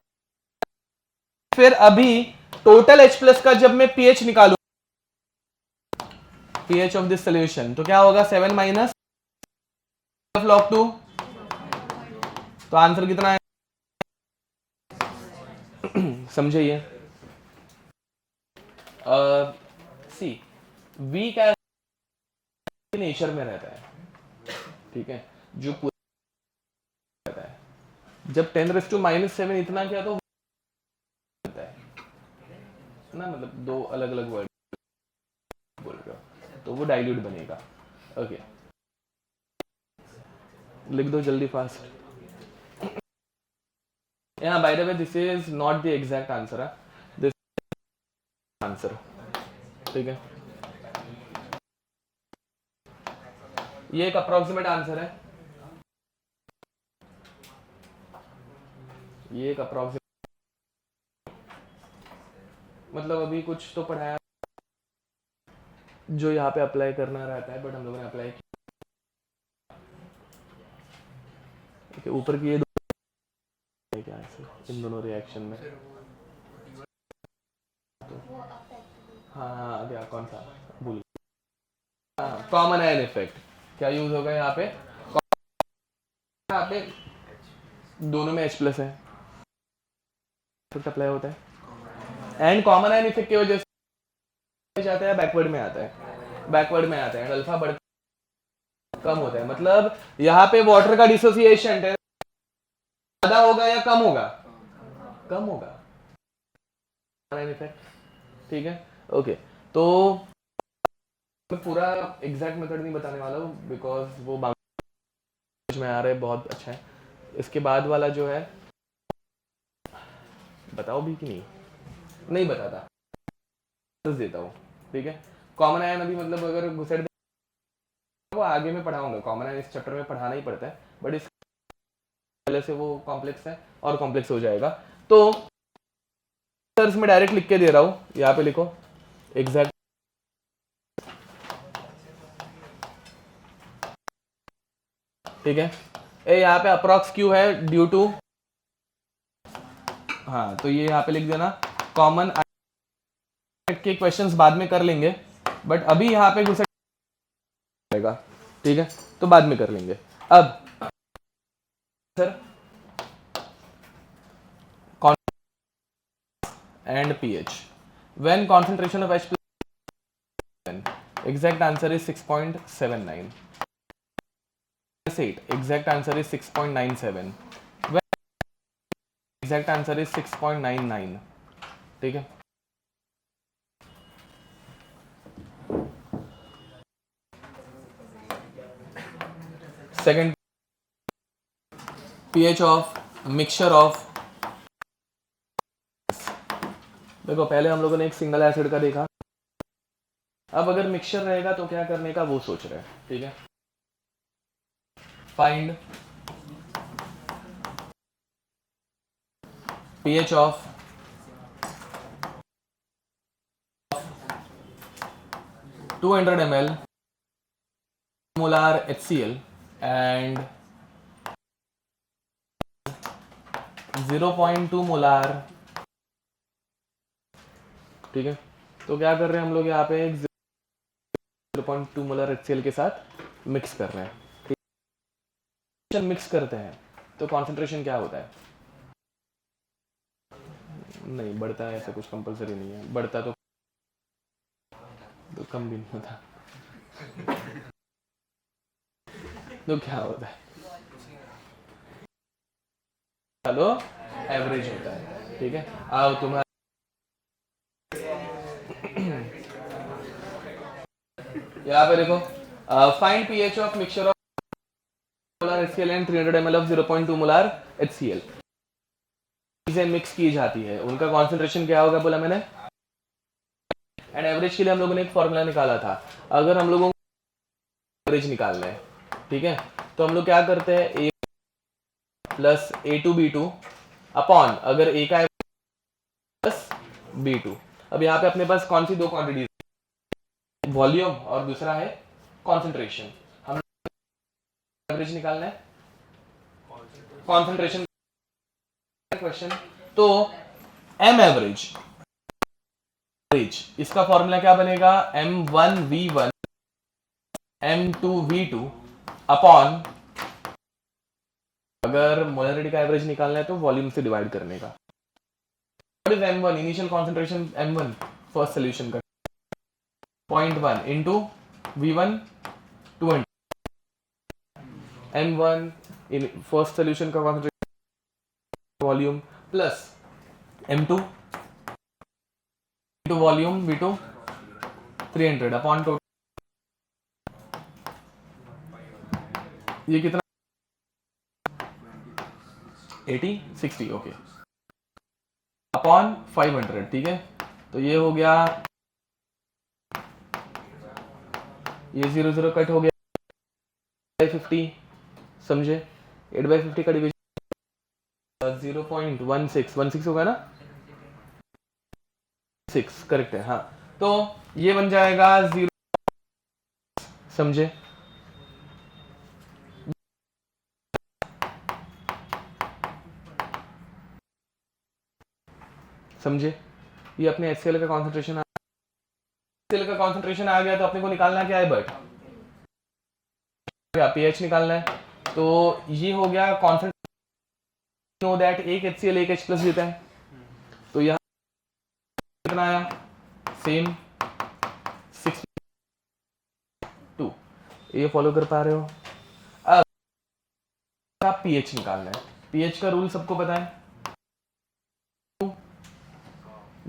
फिर अभी टोटल H+ का जब मैं pH निकालू, pH ऑफ दिस सोल्यूशन, तो क्या होगा, 7 माइनस log 2, तो आंसर कितना है समझिए। सी V का नेचर में रहता है, ठीक है, जो पूरा रहता है, जब 10⁻⁻7 इतना किया तो रहता है ना, मतलब 2 अलग अलग वर्ड बोल रहे हो, तो वो डाइल्यूट बनेगा। ओके लिख दो जल्दी fast. Yeah, by the way, this is not the exact answer. This is answer. ठीक है, ये एक अप्रोक्सीमेट आंसर है, ये एक अप्रोक्सीमेट, मतलब अभी कुछ तो पढ़ाया जो यहाँ पे अप्लाई करना रहता है, बट हम लोगों ने अप्लाई किया। ऊपर की ये दो क्या है इन दोनों रिएक्शन में, तो हाँ हाँ क्या कौन सा भूल, हाँ कॉमन आयन इफेक्ट क्या यूज होगा यहाँ पे, यहाँ पे दोनों में H प्लस है, अप्लाई होता है, एंड कॉमन आयन इफेक्ट की वजह से जाता है बैकवर्ड में आता है, बैकवर्ड में आता है, अल्फा बढ़ कम होता है, मतलब यहाँ पे वाटर का डिसोसिएशन ज्यादा होगा या कम होगा, कम होगा इफेक्ट, ठीक है। ओके, तो मैं पूरा एग्जैक्ट मेथड नहीं बताने वाला हूँ बिकॉज वो समझ में आ रहा है, बहुत अच्छा है। इसके बाद वाला जो है बताओ भी कि नहीं बताता, देता हूँ, ठीक है। कॉमन आयन अभी मतलब अगर घुसेड़ वो आगे में पढ़ाऊंगा, कॉमन आयन इस चैप्टर में पढ़ाना ही पड़ता है, बट इस पहले से वो कॉम्प्लेक्स है और कॉम्प्लेक्स हो जाएगा, तो सर्च में डायरेक्ट लिख के दे रहा हूँ, यहाँ पे लिखो एग्जैक्ट, ठीक है। ए यहाँ पे अप्रॉक्स क्यू है ड्यू टू, हाँ तो ये यहाँ पे लिख देना, कॉमन के क्वेश्चंस बाद में कर लेंगे, बट अभी यहाँ पे घुसे, ठीक है, तो बाद में कर लेंगे। अब sir and pH when concentration of H plus, exact answer is 6.79, 8 exact answer is 6.97, when exact answer is 6.99, ठीक है। Second pH of mixture of, देखो पहले हम लोगों ने एक सिंगल एसिड का देखा, अब अगर मिक्सचर रहेगा तो क्या करने का वो सोच रहे हैं, ठीक है। Find pH of 200 ml molar HCl and 0.2 molar, ठीक है। तो क्या कर रहे हैं हम लोग यहाँ पे 0.2 मोलर HCl के साथ मिक्स कर रहे हैं, ठीक, मिक्स करते हैं तो कॉन्सेंट्रेशन क्या होता है, नहीं बढ़ता है, ऐसा कुछ कंपलसरी नहीं है, बढ़ता तो कम भी नहीं होता, तो क्या होता है, चलो एवरेज होता है, ठीक है। आओ तुम्हारा यहाँ पे देखो, find pH of mixture of molar HCl and 300 ml of 0.2 molar HCl, चीजें मिक्स की जाती है, उनका कॉन्सेंट्रेशन क्या होगा बोला मैंने, एंड एवरेज के लिए हम लोगों ने एक फॉर्मूला निकाला था, अगर हम लोगों को एवरेज निकालना है, ठीक है, तो हम लोग क्या करते हैं, ए प्लस A2B2 अपॉन, अगर ए का प्लस B2, अब यहाँ पे अपने पास कौन सी दो क्वांटिटीज, वॉल्यूम और दूसरा है कॉन्सेंट्रेशन, हम एवरेज निकालना है, कॉन्सेंट्रेशन क्वेश्चन, तो एम एवरेज, इसका फॉर्मूला क्या बनेगा, M1V1 M2V2 अपॉन, अगर मोलरिटी का एवरेज निकालना है तो वॉल्यूम से डिवाइड करने का, what is M1, initial concentration M1 first solution का 0.1 into V1 200, M1 in first solution का concentration volume plus M2 into volume V2 300 upon total, ये कितना 80 60 ओके अपॉन 500, ठीक है। तो ये हो गया, ये 0 0 कट हो गया 50, समझे। 8/50 का डिवीजन 0.16 होगा ना, 6 करेक्ट है, हाँ। तो ये बन जाएगा 0, समझे। समझे, ये अपने HCl का कॉन्सेंट्रेशन आ गया। तो अपने को निकालना क्या है, बट pH निकालना है। तो ये हो गया कॉन्सेंट्रेशन, नो दैट एक HCl एक H+ देता है। तो यहाँ कितना आया, सेम 62, ये फॉलो कर पा रहे हो। अब आप pH निकालना है। pH का रूल सबको पता है,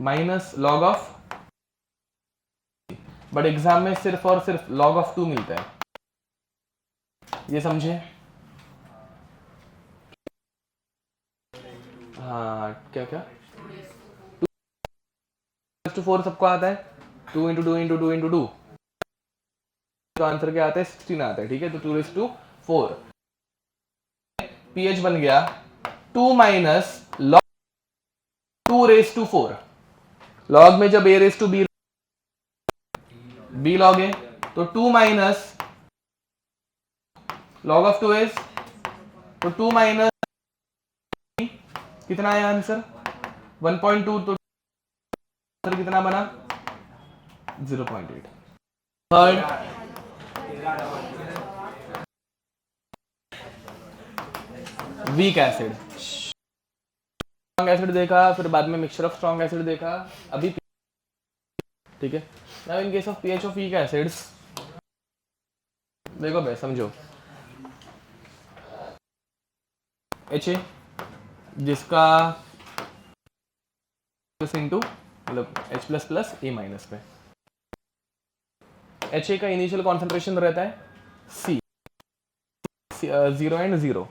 minus log of, but exam में सिर्फ और सिर्फ log of 2 मिलता है, ये समझे। हाँ क्या क्या 2/4 सबको आता है, 2 × 2 × 2 × 2, तो आंसर क्या आता है, 16 आता है, ठीक है। तो 2/4 pH बन गया 2 माइनस log 2/4। log में जब a/b b log a, तो 2 माइनस log of 2 is, तो 2 माइनस कितना आया आंसर 1.2, तो आंसर कितना बना 0.8। Third weak acid, strong acid देखा, फिर बाद में मिक्सचर ऑफ स्ट्रॉन्ग एसिड देखा, अभी ठीक है। Now in case of pH of weak acids, देखो भाई समझो, HA जिसका इंटू मतलब H++ A- पे, HA का इनिशियल कॉन्सेंट्रेशन रहता है C 0 एंड 0,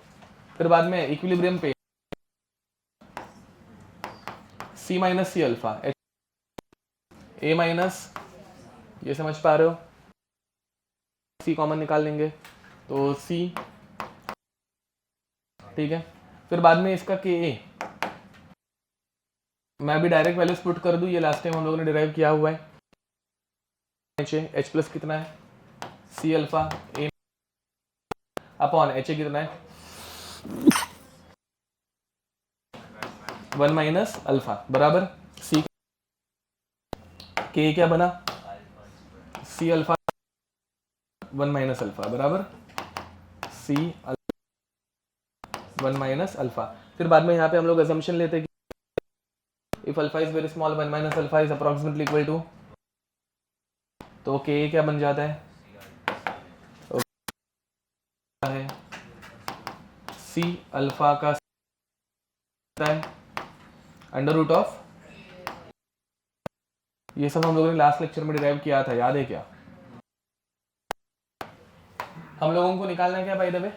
फिर बाद में इक्विलिब्रियम पे C - C अल्फा A-, ये समझ पा रहे हो, C कॉमन निकाल लेंगे तो C, ठीक है। फिर बाद में इसका Ka, मैं अभी डायरेक्ट वैल्यूज पुट कर दूं, ये लास्ट टाइम हम लोगों ने डिराइव किया हुआ है। H+ कितना है, C alpha A upon HA कितना है 1 माइनस अल्फा बराबर C, K क्या बना C अल्फा 1 माइनस अल्फा बराबर C 1 माइनस अल्फा। फिर बाद में यहाँ पे हम लोग assumption लेते हैं कि if alpha is very small 1 minus alpha is approximately equal to, तो K क्या बन जाता है C अल्फा का अंडर रूट ऑफ, ये सब हम लोगों ने लास्ट लेक्चर में डिराइव किया था, याद है क्या। हम लोगों को निकालना है क्या बाय द वे,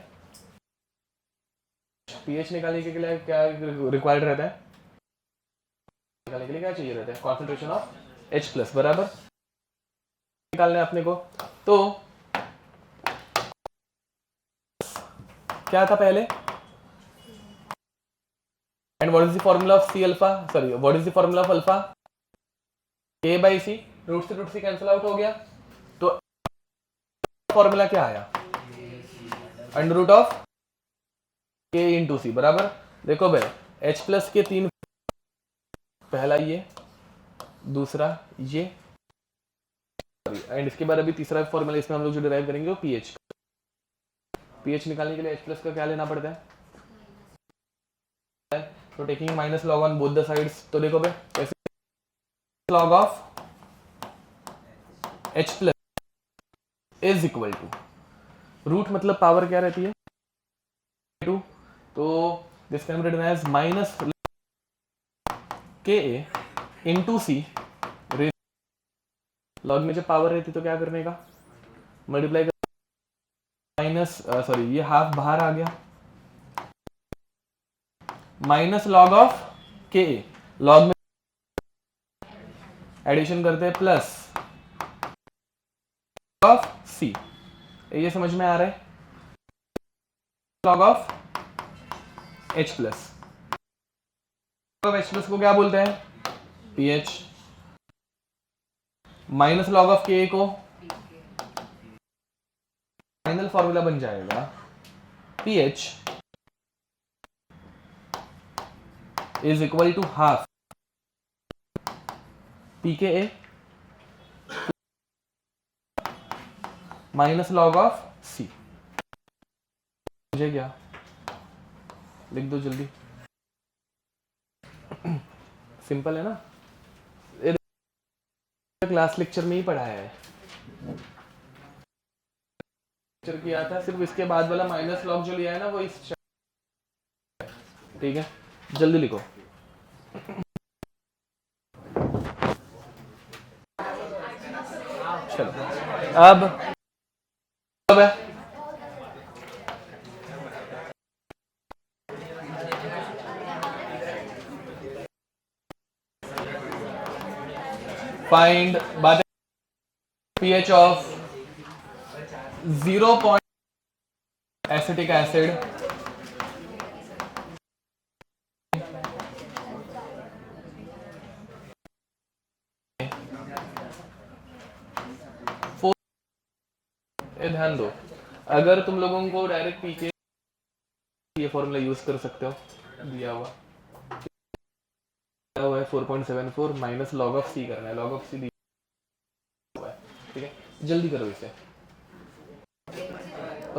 pH निकालने के लिए क्या रिक्वायर्ड रहता है, निकालने के लिए क्या चाहिए रहता है, कॉन्सेंट्रेशन ऑफ H+ बराबर निकालना है अपने को। तो क्या था पहले, and what is the formula of C alpha, sorry what is the formula of alpha, K/C, root से कैंसिल आउट हो गया, तो फॉर्मूला क्या आया under root of K × C बराबर। देखो भाई H+ के 3, पहला ये, दूसरा ये, एंड इसके बाद अभी तीसरा फॉर्मूला इसमें हम लोग जो डिराइव करेंगे वो pH निकालने के लिए H+ का क्या लेना पड़ता है, तो taking minus log on both the sides. तो देखो भाई कैसे, log of H+ is equal to root, मतलब पावर क्या रहती है 2, तो this can be written as minus Ka × C, log में जब पावर रहती तो क्या करने का, मल्टीप्लाई कर, माइनस सॉरी ये हाफ बाहर आ गया, माइनस लॉग ऑफ के ए, लॉग में एडिशन करते हैं प्लस ऑफ सी, ये समझ में आ रहा है? Log of H plus, H plus को क्या बोलते हैं? पीएच, माइनस लॉग ऑफ के को फाइनल फॉर्मूला बन जाएगा pH is equal to half p K a minus log of C. मुझे क्या लिख दो जल्दी, सिंपल है ना? क्लास लेक्चर में ही पढ़ाया है, लेक्चर किया था, सिर्फ इसके बाद वाला माइनस लॉग जो लिया है ना वो इस, ठीक है? जल्दी लिखो। चलो अब है फाइंड बात pH ऑफ 0. एसिटिक एसिड ध्यान दो, अगर तुम लोगों को डायरेक्ट पीके ये फॉर्मूला यूज कर सकते हो, दिया हुआ है 4.74 माइनस लॉग ऑफ सी करना है, लॉग ऑफ सी दिया हुआ है, ठीक है? जल्दी करो इसे।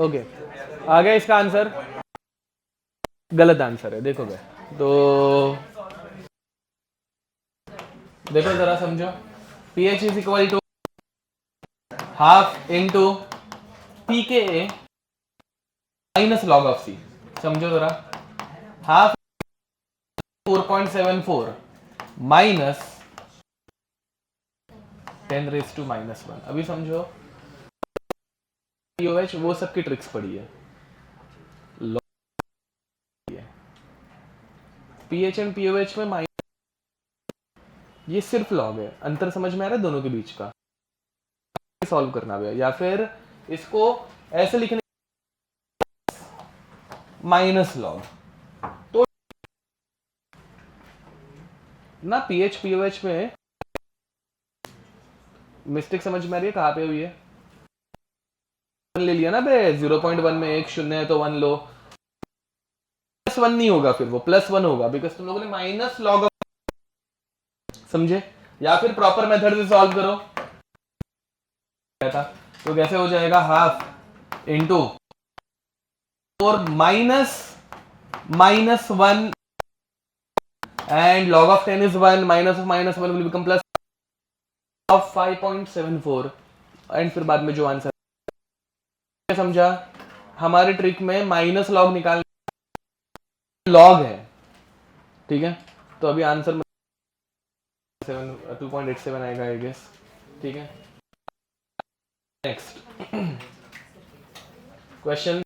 ओके, आ गया इसका आंसर? गलत आंसर है, देखोगे तो देखो जरा समझो, pH is equal to half into p K a minus log of C, समझो जरा, हाफ 4.74 माइनस 10⁻⁻1। अभी समझो पीओएच वो सबकी ट्रिक्स पड़ी है, पीएच एंड पीओएच में माइनस, ये सिर्फ लॉग है, अंतर समझ में आ रहा है दोनों के बीच का? सॉल्व करना है, या फिर इसको ऐसे लिखने माइनस लॉग, तो ना पीएच पीओएच में मिस्टेक समझ में आ रही है? कहां पे हुई है? ले लिया ना बे, 0.1 में एक शून्य है तो 1 लो, +1 नहीं होगा, फिर वो +1 होगा, बिकॉज तुम लोगों ने माइनस लॉग, समझे? या फिर प्रॉपर मेथड से सॉल्व करो, तो कैसे हो जाएगा? Half into 4 minus -1 and log of 10 is 1, minus of -1 will become plus of 5.74 and फिर बाद में जो आंसर, समझा? हमारे ट्रिक में माइनस लॉग निकालने लॉग है, ठीक है? तो अभी आंसर 2.87 आएगा आई गेस, ठीक है? Next question,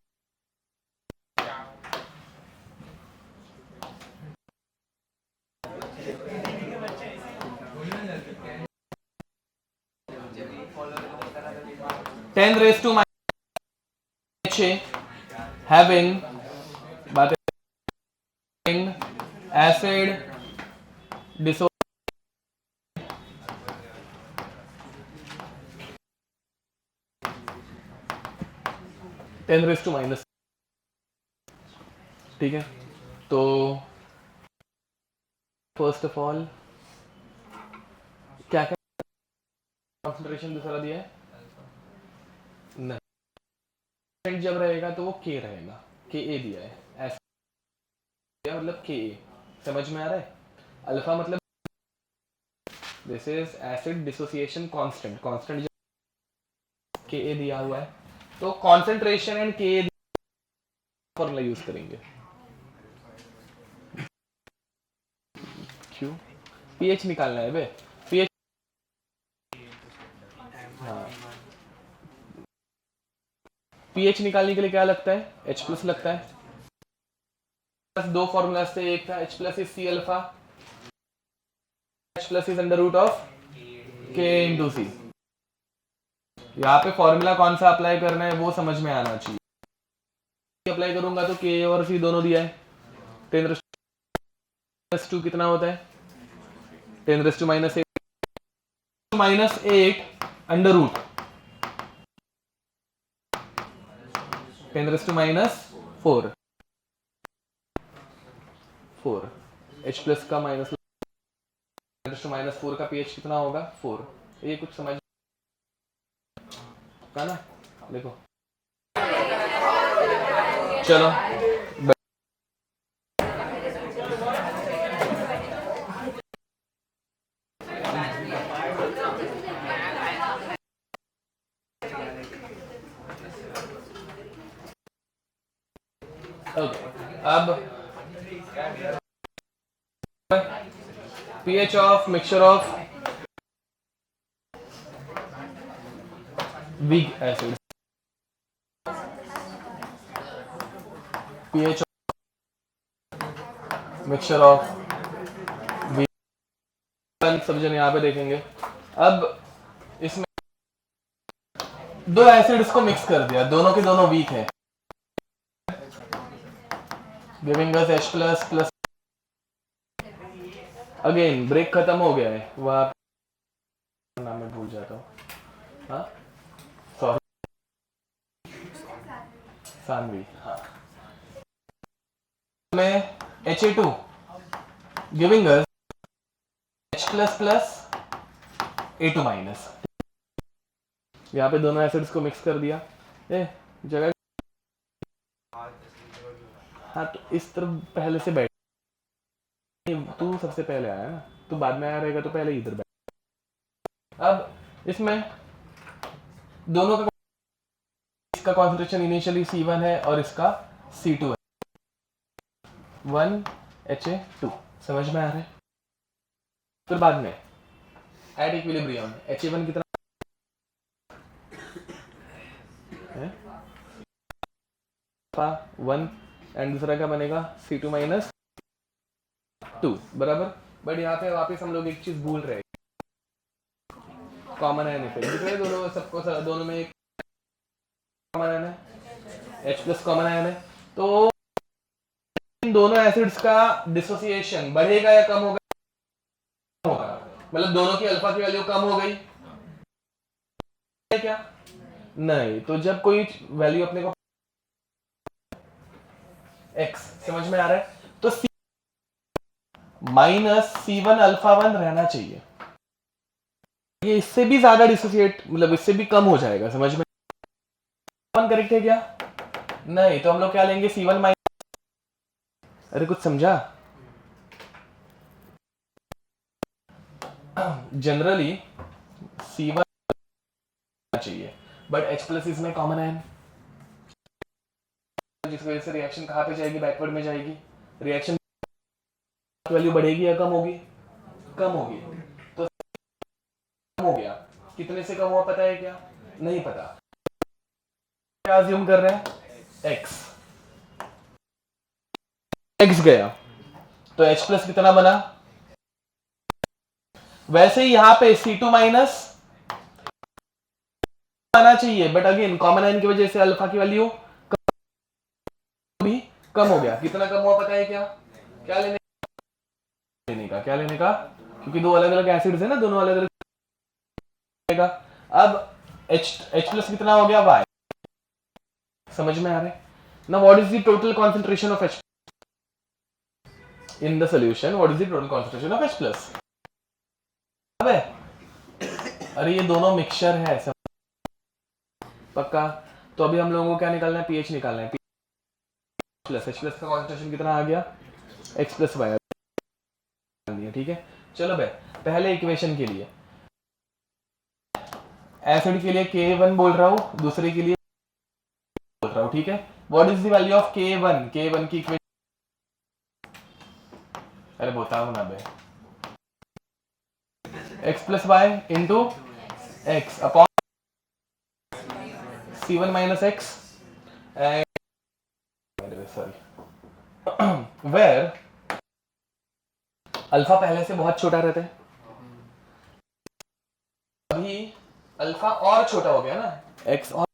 ten raise to having acid dissociation 10⁻⁻, ठीक है? तो फर्स्ट ऑफ ऑल क्या क्या कॉन्सेंट्रेशन दूसरा दिया है? नहीं, जब रहेगा तो वो के रहेगा, के ए दिया है, ऐसा मतलब के ए, समझ में आ रहा है? अल्फा मतलब this is acid dissociation constant, constant के ए दिया हुआ है, तो कॉन्सेंट्रेशन एंड के ए फॉर्मूला यूज करेंगे। क्यों? पीएच निकालना है बे, पीएच, हाँ, पीएच निकालने के लिए क्या लगता है? H+ लगता है, पास दो फॉर्मूलाज थे, एक था H plus is C alpha, H plus is under root of K into C. यहाँ पे फॉर्मूला कौन सा अप्लाई करना है वो समझ में आना चाहिए। अप्लाई करूंगा तो K और C दोनों दिया है, 10⁻² कितना होता है 10⁻⁻8 अंडर रूट 10⁻⁴ 4 H प्लस का माइनस 10⁻⁴ का pH कितना होगा 4। ये कुछ समझ का ना, देखो चलो ओके। अब pH of mixture of weak acid, pH mixture of weak, सब जन यहाँ पे देखेंगे। अब इसमें दो एसिड्स को मिक्स कर दिया, दोनों के दोनों वीक है, giving us H plus plus. Again break खत्म हो गया है, वहां नाम मैं भूल जाता हूँ, हाँ सॉरी सानवी, हाँ में Ha2 giving us H plus plus A2 minus. यहाँ पे दोनों एसिड्स को मिक्स कर दिया, जगह हाँ तो इस तरफ पहले से बैठ, तू सबसे पहले आया ना, तू बाद में आया रहेगा तो पहले इधर बैठ। अब इसमें दोनों का, इसका कॉन्सेंट्रेशन इनिशियली C1 है और इसका C2 है, 1Ha2, समझ में आ रहा है। फिर बाद में एट इक्विलिब्रियम Ha1 कितना है 1 एंड दूसरा क्या बनेगा C2 माइनस 2 बराबर। बट यहाँ पे वापस हम लोग एक चीज भूल रहे हैं, कॉमन आयन इफेक्ट। दोनों सबको दोनों में एक कॉमन आयन है, H प्लस कॉमन आयन है, तो इन दोनों एसिड्स का डिसोसिएशन बढ़ेगा या कम होगा, मतलब दोनों की अल्फा की वैल्यू कम हो गई क्या, नहीं। तो जब कोई वैल्यू अपने को x समझ में आ रहा है, तो C माइनस C1 अल्फा 1 रहना चाहिए, ये इससे भी ज्यादा डिसोसिएट, मतलब इससे भी कम हो जाएगा, समझ में करेक्ट है क्या, नहीं। तो हम लोग क्या लेंगे C1 माइनस, अरे कुछ समझा, जनरली C1 चाहिए, बट H प्लस इसमें कॉमन आयन, जिस वजह से रिएक्शन कहां पे जाएगी, बैकवर्ड में जाएगी, रिएक्शन वैल्यू बढ़ेगी या कम होगी, कम होगी, तो कम हो गया, कितने से कम हुआ पता है क्या, नहीं पता, क्या अज्यूम कर रहे हैं x गया, तो H प्लस कितना बना, वैसे ही यहां पे C2 माइनस आना चाहिए, बट अगेन कॉमन आयन की वजह से अल्फा की वैल्यू भी कम हो गया, कितना कम हुआ पता है क्या, क्या लेने का, क्या लेने का, क्योंकि दो अलग अलग एसिड्स है ना, दोनों अलग अलग। अब H प्लस कितना हो गया y, समझ में आ रहा है ना। What is the total concentration of H in the solution, what is the total concentration of H plus. अबे अरे ये दोनों मिक्सचर है पक्का, तो अभी हम लोगों को क्या निकालना है, pH निकालना है, प्लस H प्लस का कॉन्सेंट्रेशन कितना आ गया x प्लस y, ठीक है। चलो भाई पहले इक्वेशन के लिए एसिड के लिए K1 बोल रहा हूं, दूसरे के लिए बोल रहा हूं, ठीक है। What is the value of K1, K1 की इक्वेशन, अरे बताओ ना भाई, x plus y into x upon C1 minus x, sorry alpha पहले से बहुत छोटा रहता है, अभी अल्फा और छोटा हो गया ना, एक्स और,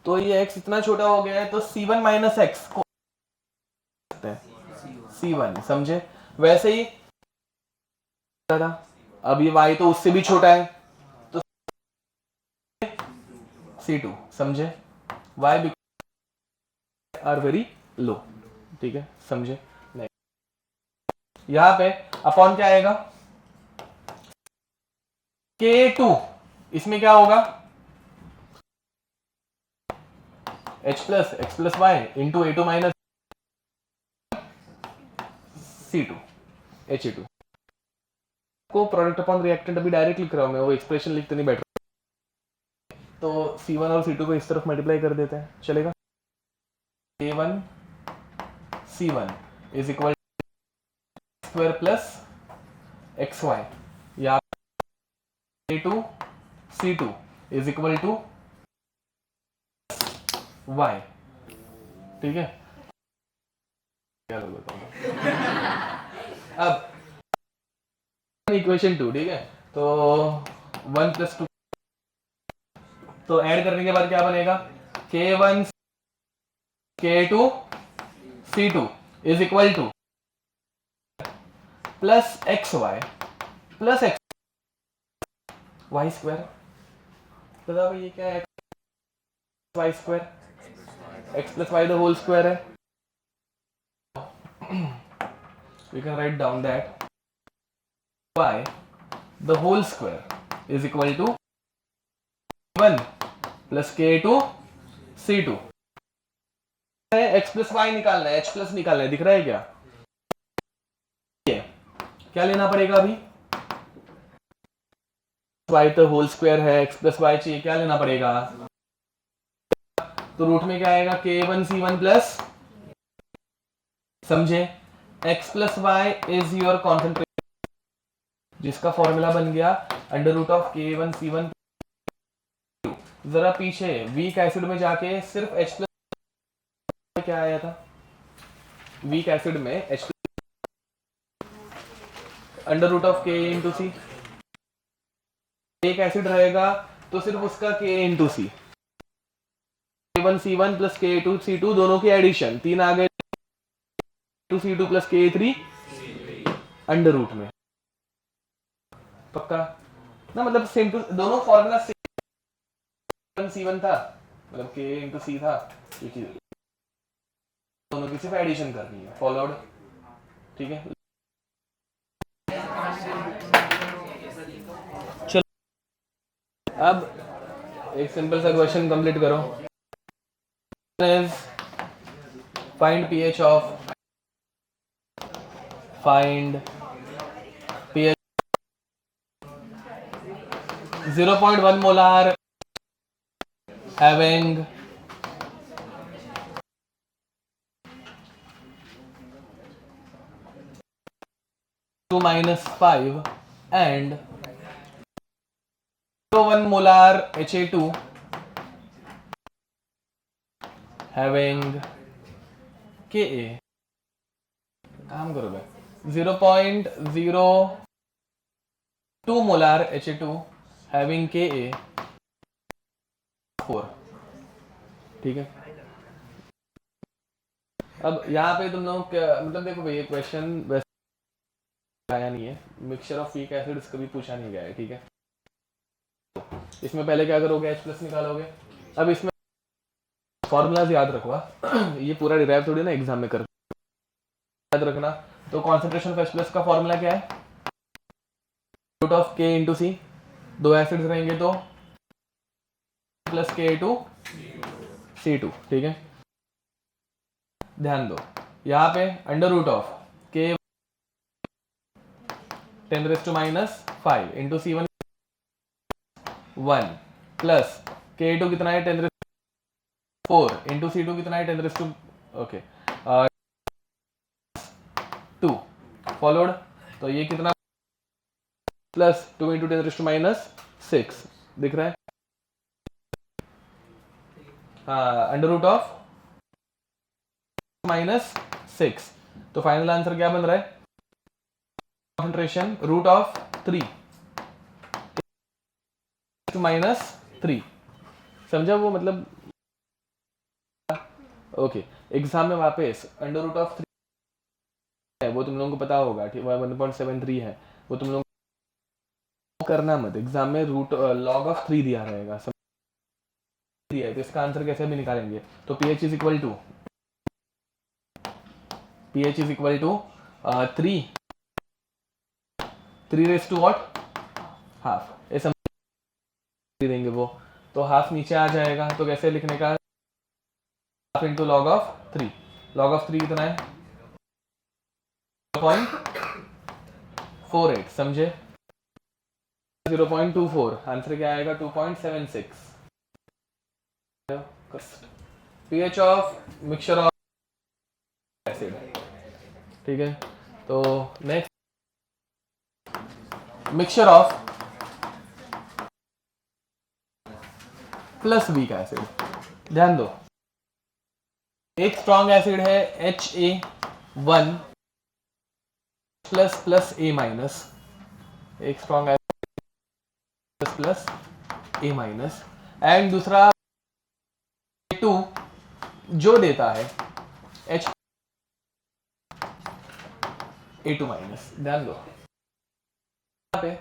तो ये एक्स इतना छोटा हो गया है तो C1 माइनस एक्स को C1, समझे? वैसे ही अब ये y तो उससे भी छोटा है तो C2, समझे? y आर वेरी लो, ठीक है, समझे? नहीं, यहां पे अपॉन क्या आएगा, K2, इसमें क्या होगा, h plus x plus y into A2 minus C2 He2 को प्रोडक्ट अपॉन रिएक्टेंट अभी डायरेक्ट लिख रहा हूं मैं, वो एक्सप्रेशन लिखते नहीं बैठ रहा, तो C1 और C2 को इस तरफ मल्टीप्लाई कर देते हैं, चलेगा? K1 C1 is equal square plus XY, या K2 C2 is equal to Y, ठीक है? क्या अब इक्वेशन 2, ठीक है, तो 1 प्लस 2, तो ऐड करने के बाद क्या बनेगा, K1 K2 C2 is equal to plus XY plus X Y square, बता भाई ये क्या है, Y square X plus Y the whole square है, we can write down that Y the whole square is equal to 1 plus K2 C2, X plus Y निकालना है, H plus निकालना है, दिख रहा है क्या? क्या लेना पड़ेगा अभी, y तो होल स्क्वायर है, x प्लस वाई चाहिए, क्या लेना पड़ेगा, तो रूट में क्या आएगा, K1 C1 प्लस, समझे, x plus y is your concentration, जिसका फॉर्मूला बन गया under root of K1 C1। जरा पीछे वीक एसिड में जाके सिर्फ H प्लस क्या आया था, वीक एसिड में H under root of K into C, एक एसिड रहेगा तो सिर्फ उसका K इंटू सी, K1 C1 plus K2 C2 दोनों की एडिशन, 3 आ गए, C2 plus K3 under root में, पक्का ना, मतलब सेम टू, दोनों फॉर्मूला सेम, C1 था मतलब K इंटू सी था, दोनों की सिर्फ एडिशन करनी है, फॉलोड, ठीक है? चलो अब एक सिंपल सा क्वेश्चन कंप्लीट करो, find pH of, find pH 0.1 molar having 2 minus 5 and 0.1 molar Ha2 having Ka, काम करो भाई, 0.02 molar Ha2 having Ka 4, ठीक है? अब यहाँ पे तुम लोग मतलब देखो भाई, ये क्वेश्चन वैसे आया नहीं है, मिक्सचर ऑफ वीक एसिड्स कभी पूछा नहीं गया है, ठीक है? इसमें पहले क्या करोगे, H प्लस निकालोगे, अब इसमें फॉर्मूलाज याद रखवा, ये पूरा डिराइव थोड़ी ना एग्जाम में कर, याद रखना, तो कॉन्सेंट्रेशन ऑफ H प्लस का फॉर्मूला क्या है, रूट ऑफ K इंटू सी, दो एसिड्स रहेंगे तो प्लस K2 C2, ठीक है? ध्यान दो यहाँ पे under root of K 10⁻⁵ into C1 1 plus K2 कितना है 10⁻⁴ इंटू C2 कितना है 10⁻, ओके 2 फॉलोड, तो ये कितना प्लस 2 इंटू 10⁻⁶ दिख रहा है, हाँ, अंडर रूट ऑफ -6, तो फाइनल आंसर क्या बन रहा है, कॉन्सेंट्रेशन रूट ऑफ 3 -3, समझा वो मतलब। ओके, एग्जाम में वापस अंडर रूट ऑफ 3 है, वो तुम लोगों को पता होगा, ठीक, 1.73 है, वो तुम लोग करना मत। एग्जाम में रूट लॉग ऑफ 3 दिया रहेगा, दिया है, तो इसका आंसर कैसे भी निकालेंगे। तो pH is equal to 3 raise to what, half, ऐसा देंगे वो, तो हाफ नीचे आ जाएगा। तो कैसे लिखने का, half into log of 3, log of 3 कितना है 0.48, समझे, 0.24, आंसर क्या आएगा 2.76। pH of mixture of acid, ठीक है। तो next mixture of plus weak acid, ध्यान दो, एक स्ट्रॉन्ग एसिड है HA1 plus plus A minus, एक strong acid plus A minus, and दूसरा A2 जो देता है A2 माइनस। ध्यान दो, यहाँ पे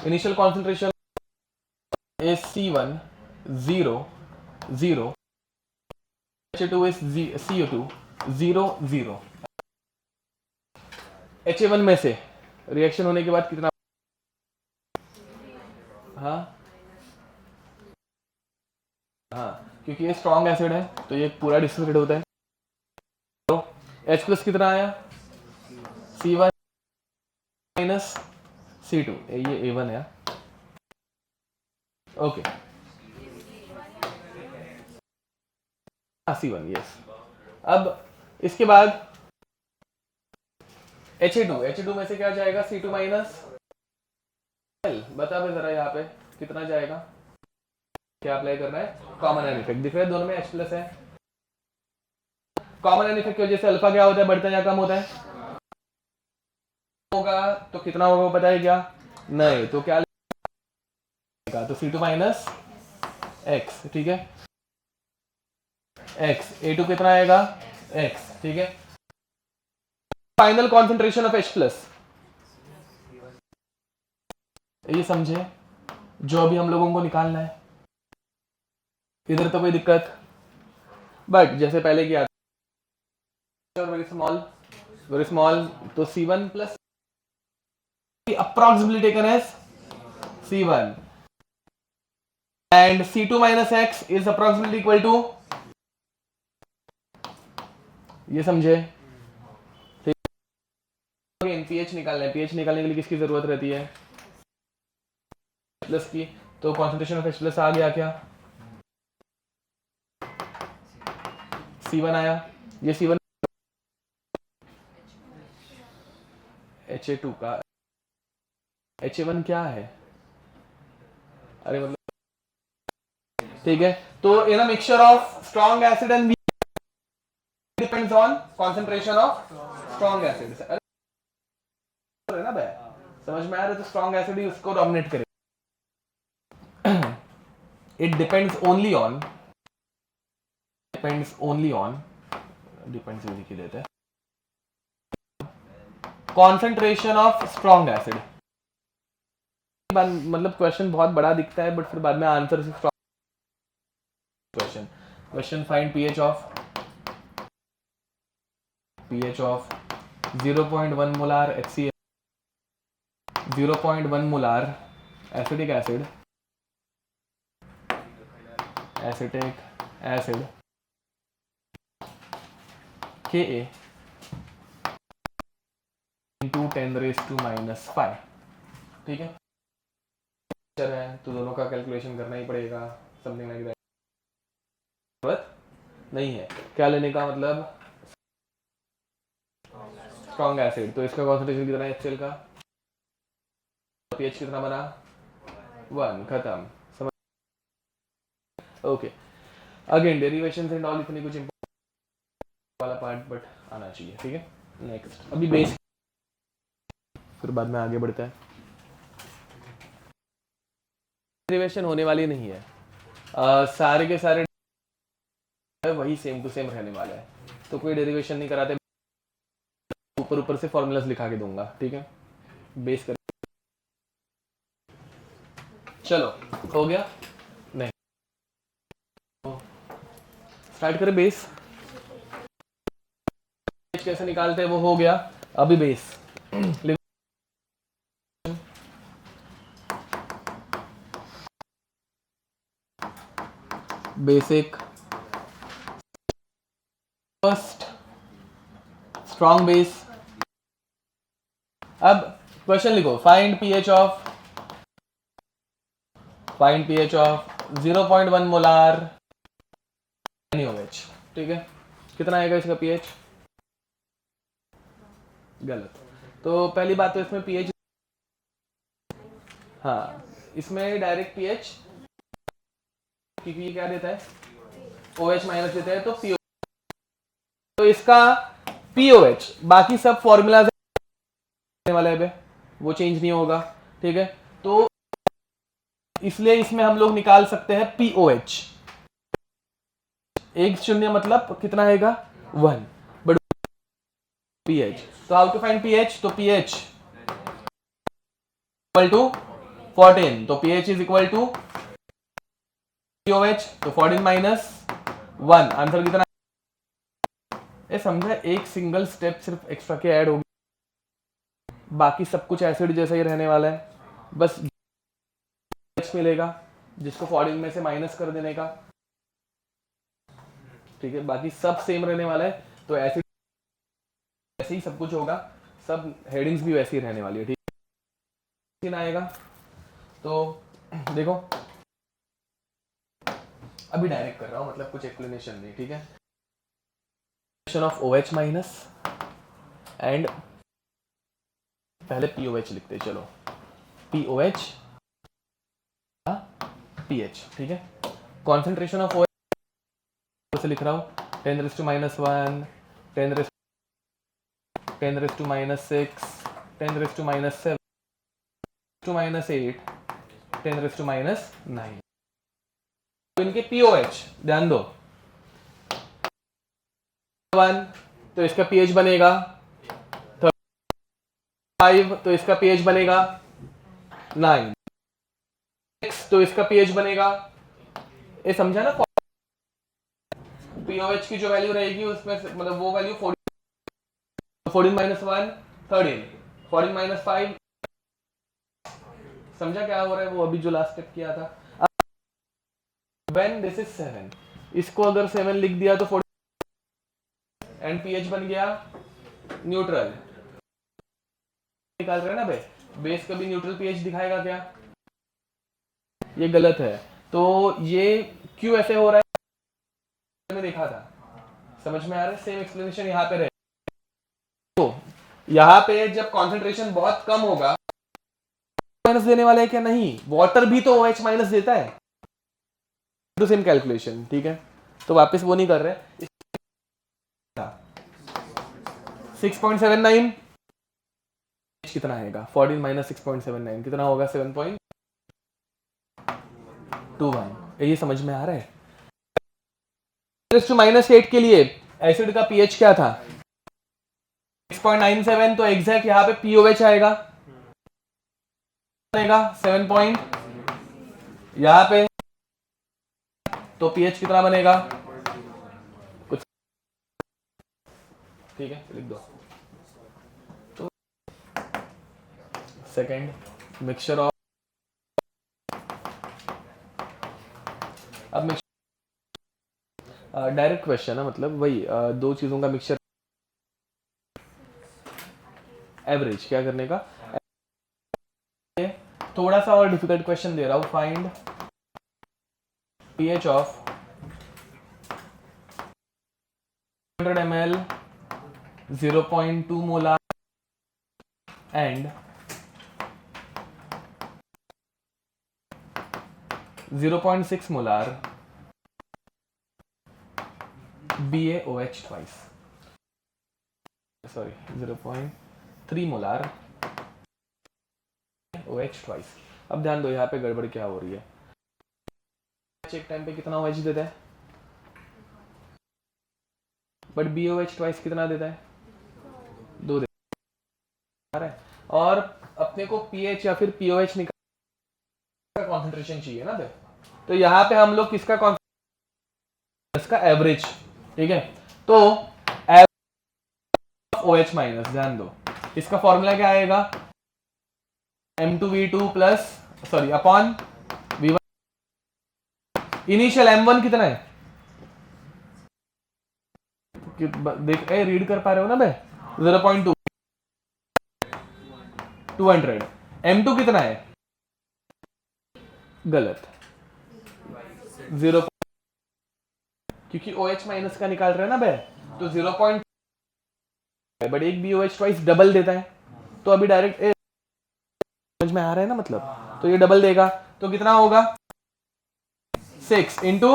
initial concentration is C1 0 0, H2 is CO2 0 0। HA1 में से रिएक्शन होने के बाद कितना, हाँ हाँ, क्योंकि ये स्ट्रॉन्ग एसिड है तो ये पूरा डिसोसिएट होता है। तो H प्लस कितना आया C1 माइनस C2, ये A1 है, ओके, C1, यस। अब इसके बाद HA2 में से क्या जाएगा C2 माइनस L, बता भाई जरा यहाँ पे कितना जाएगा, क्या अप्लाई करना है, कॉमन एन इफेक्ट, दिख रहा है दोनों में H प्लस है, कॉमन एन इफेक्ट की वजह से अल्फा क्या होता है, बढ़ता है या कम होता है, होगा तो कितना होगा पता है क्या, नहीं तो क्या लगेगा, तो C2 माइनस X, ठीक है, X, A2 कितना आएगा X, ठीक है। Final concentration of H plus, ये समझे जो अभी हम लोगों को निकालना है, इधर तो कोई दिक्कत, बट जैसे पहले किया वेरी स्मॉल, तो C1 plus approximately taken as C1 and C2 minus X is approximately equal to, ये समझे, pH निकालना है, pH निकालने के लिए किसकी जरूरत रहती है, प्लस की, तो कॉन्सेंट्रेशन ऑफ H प्लस आ गया क्या, C1 आया, ये C1 HA2 का, HA1 क्या है, अरे मतलब ठीक है। तो in a mixture of strong acid and depends on concentration of strong acid, ना बे, समझ में आ रहा है, तो स्ट्रॉन्ग एसिड ही उसको डोमिनेट करे, it depends only on depends लिख देते हैं, कॉन्सेंट्रेशन ऑफ स्ट्रॉन्ग एसिड, मतलब क्वेश्चन बहुत बड़ा दिखता है बट फिर बाद में आंसर सिर्फ question find pH of 0.1 molar HCl, 0.1 molar acetic acid Ka into 10⁻⁻⁵, ठीक है, तो दोनों का कैलकुलेशन करना ही पड़ेगा, समथिंग लाइक दैट, जरूरत नहीं है क्या लेने का, मतलब स्ट्रॉन्ग एसिड, तो इसका कॉन्सेंट्रेशन कितना है HCl का, pH कितना बना 1, खत्म, समझ, okay. Again derivations and all इतनी कुछ इंपॉर्टेंट वाला पार्ट बट आना चाहिए, ठीक है। नेक्स्ट अभी बेस फिर बाद में आगे बढ़ते हैं। डेरिवेशन होने वाली नहीं है, सारे के सारे वही सेम टू सेम रहने वाला है, तो कोई डेरिवेशन नहीं कराते, ऊपर ऊपर से फॉर्मूलाज लिखा के दूंगा, ठीक है, बेस कर। चलो हो गया, नहीं स्टार्ट करें। बेस कैसे निकालते हैं वो हो गया, अभी base basic first strong base. अब क्वेश्चन लिखो, find pH of 0.1 molar NaOH, ठीक है, कितना आएगा इसका पीएच? गलत। तो पहली बात तो इसमें पीएच, हाँ इसमें डायरेक्ट पीएच, क्योंकि ये क्या देता है, OH माइनस देता है, तो PO, तो इसका POH, बाकी सब फॉर्मूला वाला है वो चेंज नहीं होगा, ठीक है, तो इसलिए इसमें हम लोग निकाल सकते हैं POH, एक शून्य मतलब कितना आएगा 1, बट pH, तो हाउ टू फाइंड pH, तो pH इक्वल टू 14, तो pH is equal to POH, तो 14 माइनस 1, आंसर कितना? ये समझा, एक सिंगल स्टेप सिर्फ एक्स्ट्रा के ऐड होगी, बाकी सब कुछ एसिड जैसा ही रहने वाला है, बस H मिलेगा जिसको 14 में से माइनस कर देने का, ठीक है, बाकी सब सेम रहने वाला है, तो एसिड ऐसे ही सब कुछ होगा, सब हेडिंग्स भी वैसी ही रहने वाली है, ठीक है आएगा। तो देखो अभी डायरेक्ट कर रहा हूं, मतलब कुछ एक्सप्लेनेशन नहीं, ठीक है, ऑफ OH माइनस एंड पहले POH लिखते, चलो POH pH, ठीक है, कॉन्सेंट्रेशन ऑफ OH से लिख रहा हूं 10⁻⁻1 10⁻⁻6 10⁻⁻7 10⁻⁷ 10⁻⁹ तो इनके POH ध्यान दो, 1 तो इसका pH बनेगा 5, तो इसका pH बनेगा 9, 6 तो इसका pH बनेगा, ये समझा ना, POH की जो वैल्यू रहेगी उसमें मतलब वो वैल्यू 14 माइनस 1 13, 14 माइनस 5, समझा क्या हो रहा है, वो अभी जो लास्ट स्टेप किया था। When this is 7, इसको अगर 7 लिख दिया तो 40 एंड pH बन गया न्यूट्रल, निकाल रहे हैं ना भाई, बेस कभी न्यूट्रल pH दिखाएगा क्या? ये गलत है, तो ये क्यों ऐसे हो रहा है, मैंने देखा था, समझ में आ रहा है, सेम एक्सप्लेनेशन यहाँ पे रहे, तो यहाँ पे जब कॉन्सेंट्रेशन बहुत कम होगा माइनस देने वाला है क्या? नहीं, वाटर भी तो OH माइनस देता है, टू सेम कैलकुलेशन, ठीक है, तो वापस वो नहीं कर रहे, 6.79 कितना आएगा, 14 माइनस 6.79 कितना होगा, 7.21, ये समझ में आ रहा है। -8 के लिए एसिड का pH क्या था, 6.97, तो एग्जैक्ट यहाँ पे POH आएगा 7 यहाँ पे, तो pH कितना बनेगा कुछ, ठीक है लिख दो। तो सेकेंड मिक्सचर ऑफ, अब मिक्सचर डायरेक्ट क्वेश्चन है, मतलब वही दो चीजों का मिक्सचर, एवरेज क्या करने का, थोड़ा सा और डिफिकल्ट क्वेश्चन दे रहा हूं, find pH of 100 ml 0.2 molar and 0.6 molar BaOH twice, sorry 0.3 molar OH twice. अब ध्यान दो यहाँ पे गड़बड़ क्या हो रही है। एक टाइम पे कितना OH देता है, बट BOH ट्वाइस कितना देता है, 2 देता है। और अपने को pH या फिर POH निकालने का कॉन्सेंट्रेशन चाहिए ना बे। तो यहाँ पे हम लोग किसका इसका एवरेज, ठीक है। तो OH माइनस, ध्यान दो इसका फॉर्मूला क्या आएगा, M2V2 plus sorry upon V1। Initial M1 कितना है, देख रीड कर पा रहे हो ना बे, 0.2 200। M2 कितना है, गलत 0, क्योंकि OH माइनस का निकाल रहे हैं ना बे, तो 0. बट एक BOH ट्वाइस डबल देता है, तो अभी डायरेक्ट समझ में आ रहा है ना मतलब, तो ये डबल देगा तो कितना होगा 6 इंटू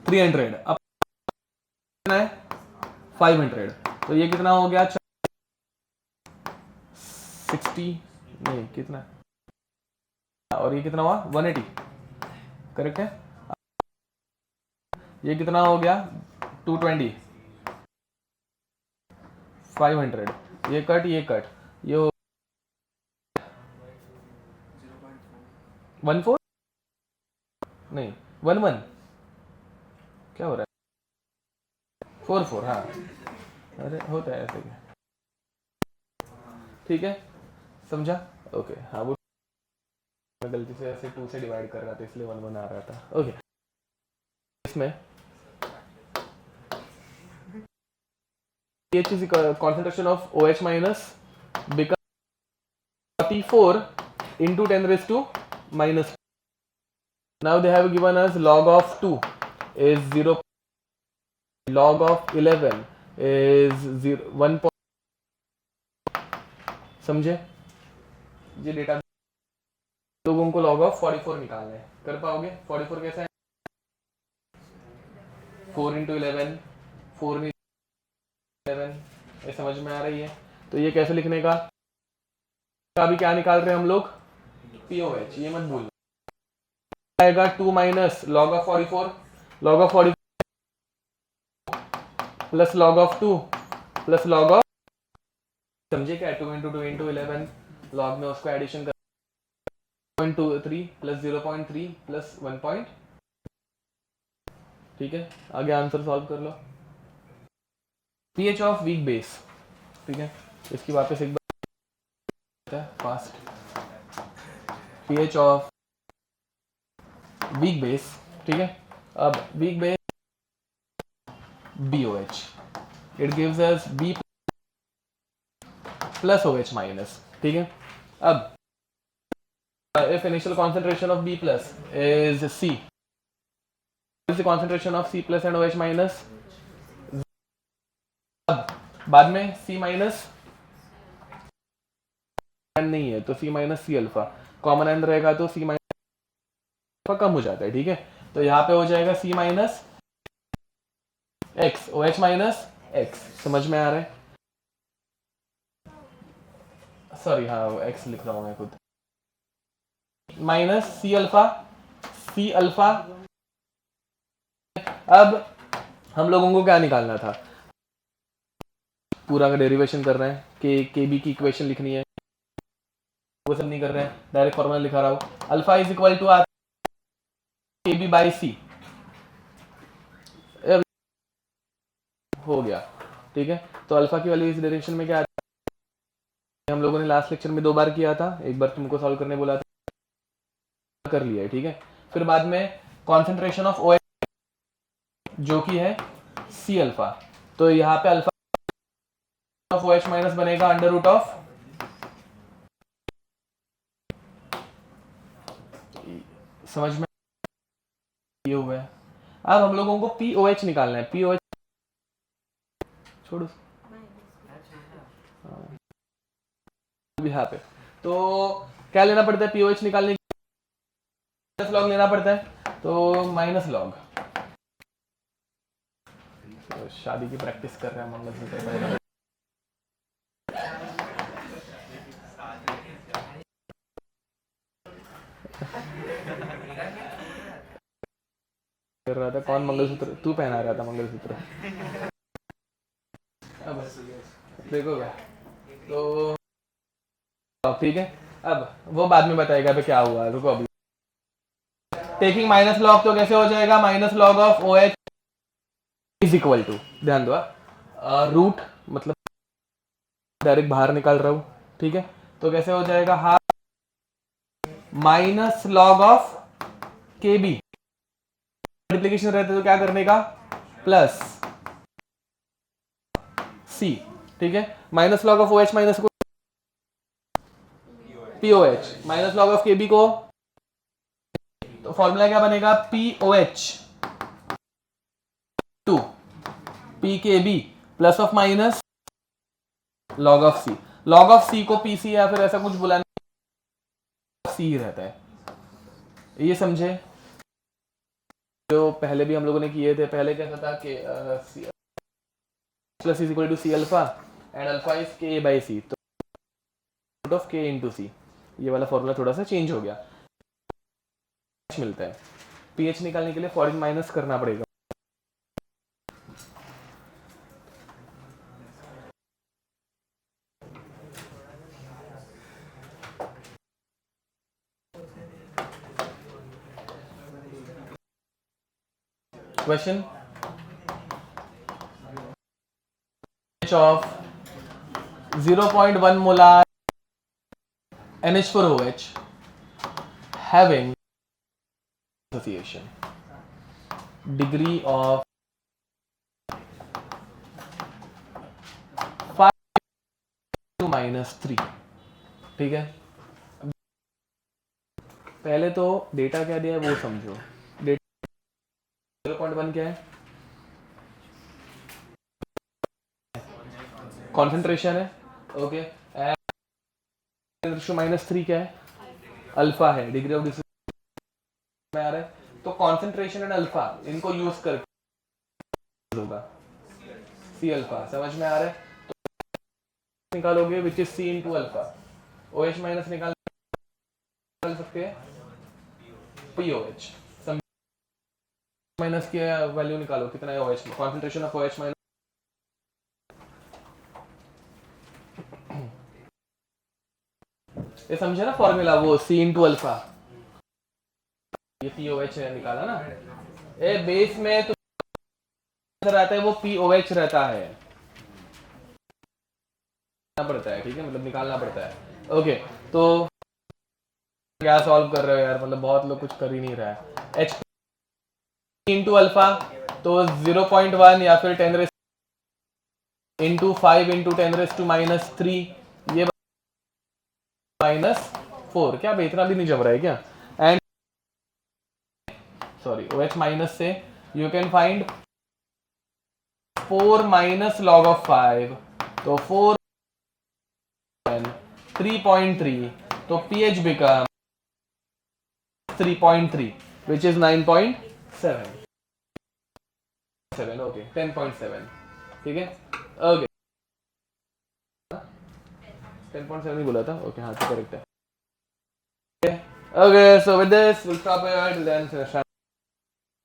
300, अब कितना है 500, तो ये कितना हो गया 60 नहीं कितना, और ये कितना हुआ 180, करेक्ट है। ये कितना हो गया 220, 500, ये कट ये 14 नहीं 11 क्या हो रहा है 44, हाँ अरे होता है ऐसे, ठीक है समझा, ओके। हाँ वो मैं गलती से ऐसे 2 से डिवाइड कर रहा था इसलिए 1 आ रहा था, ओके। इसमें pH is concentration of OH minus become 44 into 10 raised to minus. Now they have given us log of 2 is 0, log of 11 is 1. समझे, ये डेटा लोगों को log of 44 निकालना है, कर पाओगे। 44 कैसा है, 4 into 11, 4 into 11, ये समझ में आ रही है। तो ये कैसे लिखने का, अभी क्या निकाल रहे हैं हम लोग, POH, ये मत भूलना। आएगा 2 minus log of 44, log of 44 plus log of 2 plus log of, समझे क्या, 2 into 2 into 11, log में उसको एडिशन कर 0.23 प्लस 0.3 प्लस 1. ठीक है, आगे आंसर सॉल्व कर लो। pH ऑफ वीक बेस, ठीक है, इसकी वापस एक बार fast. pH of weak base, ठीक है। अब weak base BOH, it gives us B plus OH minus, ठीक है। अब if initial concentration of B plus is C, what is the concentration of C plus and OH minus? अब बाद में C minus नहीं है तो C minus C alpha, common and रहेगा तो C minus अल्फा कम हो जाता है, ठीक है। तो यहाँ पे हो जाएगा C minus X, OH minus X, समझ में आ रहा है, सॉरी हाँ X लिख रहा हूँ मैं खुद, माइनस C अल्फा। अब हम लोगों को क्या निकालना था, पूरा का डेरिवेशन कर रहे हैं, के बी की इक्वेशन लिखनी है, वो सब नहीं कर रहे हैं, डायरेक्ट फॉर्मूला लिखा रहा हूं, अल्फा इज इक्वल टू के बी बाई सी, हो गया, ठीक है। तो अल्फा की वैल्यू इस डायरेक्शन में क्या आता है, हम लोगों ने लास्ट लेक्चर में 2 बार किया था, एक बार तुमको सॉल्व करने बोला था, कर लिया है, ठीक है। फिर बाद में कॉन्सेंट्रेशन ऑफ OH जो कि है C अल्फा, तो यहाँ पे अल्फा ऑफ OH माइनस बनेगा अंडर रूट ऑफ, समझ में ये हुआ है। अब हम लोगों को POH निकालना है, POH छोड़ो यहाँ पे, तो क्या लेना पड़ता है POH निकालने के लिए, लॉग लेना पड़ता है, तो माइनस लॉग, तो शादी की प्रैक्टिस कर रहे हैं मंगलसूत्र। कर रहा था कौन मंगलसूत्र तू पहना रहा था मंगलसूत्र अब देखो क्या तो ठीक है अब वो बाद में बताएगा पे क्या हुआ रुको अभी टेकिंग माइनस लॉग तो कैसे हो जाएगा minus log of O H is equal to ध्यान दो रूट मतलब डायरेक्ट बाहर निकाल रहा हूँ ठीक है तो कैसे हो जाएगा half minus log of K B multiplication रहता है तो क्या करने का प्लस सी ठीक है minus log of O H minus p O H minus log of K B को तो फॉर्मूला क्या बनेगा p O H to p K B plus of minus log of C log of C को p सी या फिर ऐसा कुछ बुलाना सी रहता है ये समझे जो पहले भी हम लोगों ने किए थे पहले कैसा था कि plus is equal to C alpha and alpha is K by C तो root of K into C ये वाला फॉर्मूला थोड़ा सा चेंज हो गया मिलता है पीएच निकालने के लिए फॉरेन माइनस करना पड़ेगा question of 0.1 molar NH4OH having association degree of 5 to -3 ठीक है पहले तो डेटा क्या दिया है वो समझो डेटा 0.1 क्या है कॉन्सेंट्रेशन है ओके -3 क्या है अल्फा है डिग्री ऑफ डिस्टेंस में आ रहा है तो कॉन्सेंट्रेशन एंड अल्फा इनको यूज करके होगा सी अल्फा समझ में आ रहा है तो निकालोगे which is C into alpha OH minus निकाल सकते हैं POH माइनस की वैल्यू निकालो कितना है OH में कॉन्सेंट्रेशन ऑफ OH माइनस ये समझे ना फॉर्मूला वो C इंटू अल्फा ये POH निकाला ना ए बेस में तो रहता है वो POH रहता है पड़ता है ठीक है मतलब निकालना पड़ता है ओके तो क्या सॉल्व कर रहे हो यार मतलब बहुत लोग कुछ कर ही नहीं रहा है H इंटू अल्फा तो 0.1 या फिर 10 इंटू 5 इंटू 10⁻³ ये -4 क्या इतना भी नहीं जम रहा है क्या एंड सॉरी OH माइनस से you can find 4 minus log of 5 तो 4 3.3 तो pH become 3.3 which is 9.7 okay 10.7 ठीक है ओके 10.7 ही बोला था ओके हाँ तो करेक्ट है okay so with this will stop here till then